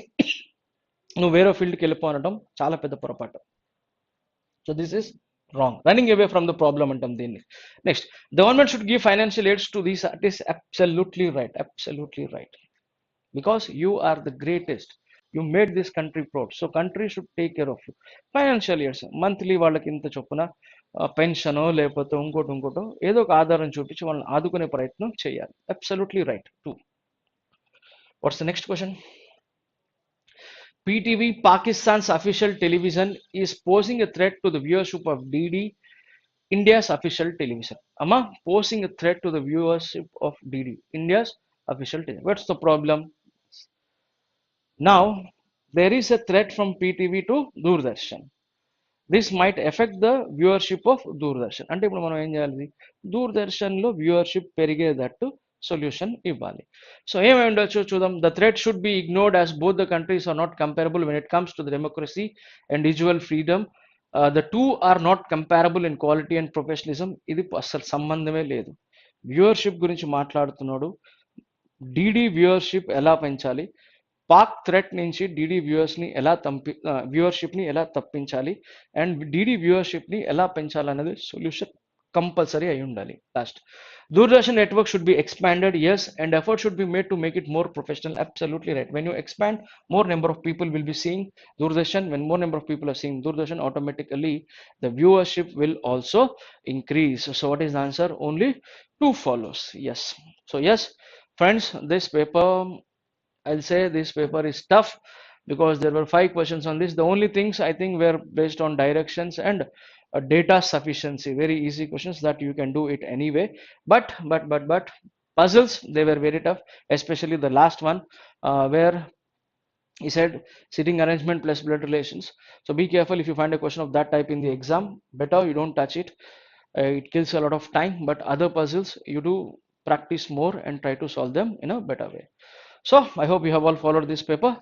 నువ్వు వేరే ఫీల్డ్కి వెళ్ళిపో అనడం చాలా పెద్ద పొరపాటు. So this is wrong, running away from the problem antam deenni. Next, the government should give financial aids to these artists. Absolutely right, because you are the greatest, you made this country proud, so country should take care of you. Financial aids, monthly వాళ్ళకి ఇంత చొప్పున పెన్షనో లేకపోతే ఇంకోటో ఏదో ఒక ఆధారం చూపించి వాళ్ళని ఆదుకునే ప్రయత్నం చేయాలి. Absolutely right. 2. What's the next question? PTV, Pakistan's official television, is posing a threat to the viewership of DD, India's official television. Amma, posing a threat to the viewership of DD, India's official television. What's the problem? Now, there is a threat from PTV to Doordarshan. This might effect the viewership of Doordarshan. అంటే ఇప్పుడు మనం ఏం చేయాలి, దూరదర్శన్లో viewership పెరిగేటట్టు solution ఇవ్వాలి. So ఏమై ఉండొచ్చు చూద్దాం. The threat should be ignored as both the countries are not comparable when it comes to the democracy and individual freedom. The two are not comparable in quality and professionalism. ఇది అసలు సంబంధమే లేదు. Viewership గురించి మాట్లాడుతున్నాడు. DD viewership ఎలా పెంచాలి, Pak threat నుంచి DD వ్యూవర్షిప్ని ఎలా తప్పించాలి, అండ్ డీడీ వ్యూవర్షిప్ని ఎలా పెంచాలనేది సొల్యూషన్ కంపల్సరీ అయి ఉండాలి. Last, Doordarshan network should be expanded, yes, and effort should be made to make it more professional. Absolutely right. When you expand, more number of people will be seeing Doordarshan. When more number of people are seeing Doordarshan, automatically the viewership will also increase. So what is the answer? Only two follows. Yes. So yes, friends, this paper, I'll say this paper is tough because there were 5 questions on this. The only things I think were based on directions and data sufficiency. Very easy questions that you can do it anyway. But puzzles, they were very tough, especially the last one, where he said sitting arrangement plus blood relations. So be careful if you find a question of that type in the exam. Better you don't touch it. It kills a lot of time. But other puzzles, you do practice more and try to solve them in a better way. So I hope you have all followed this paper.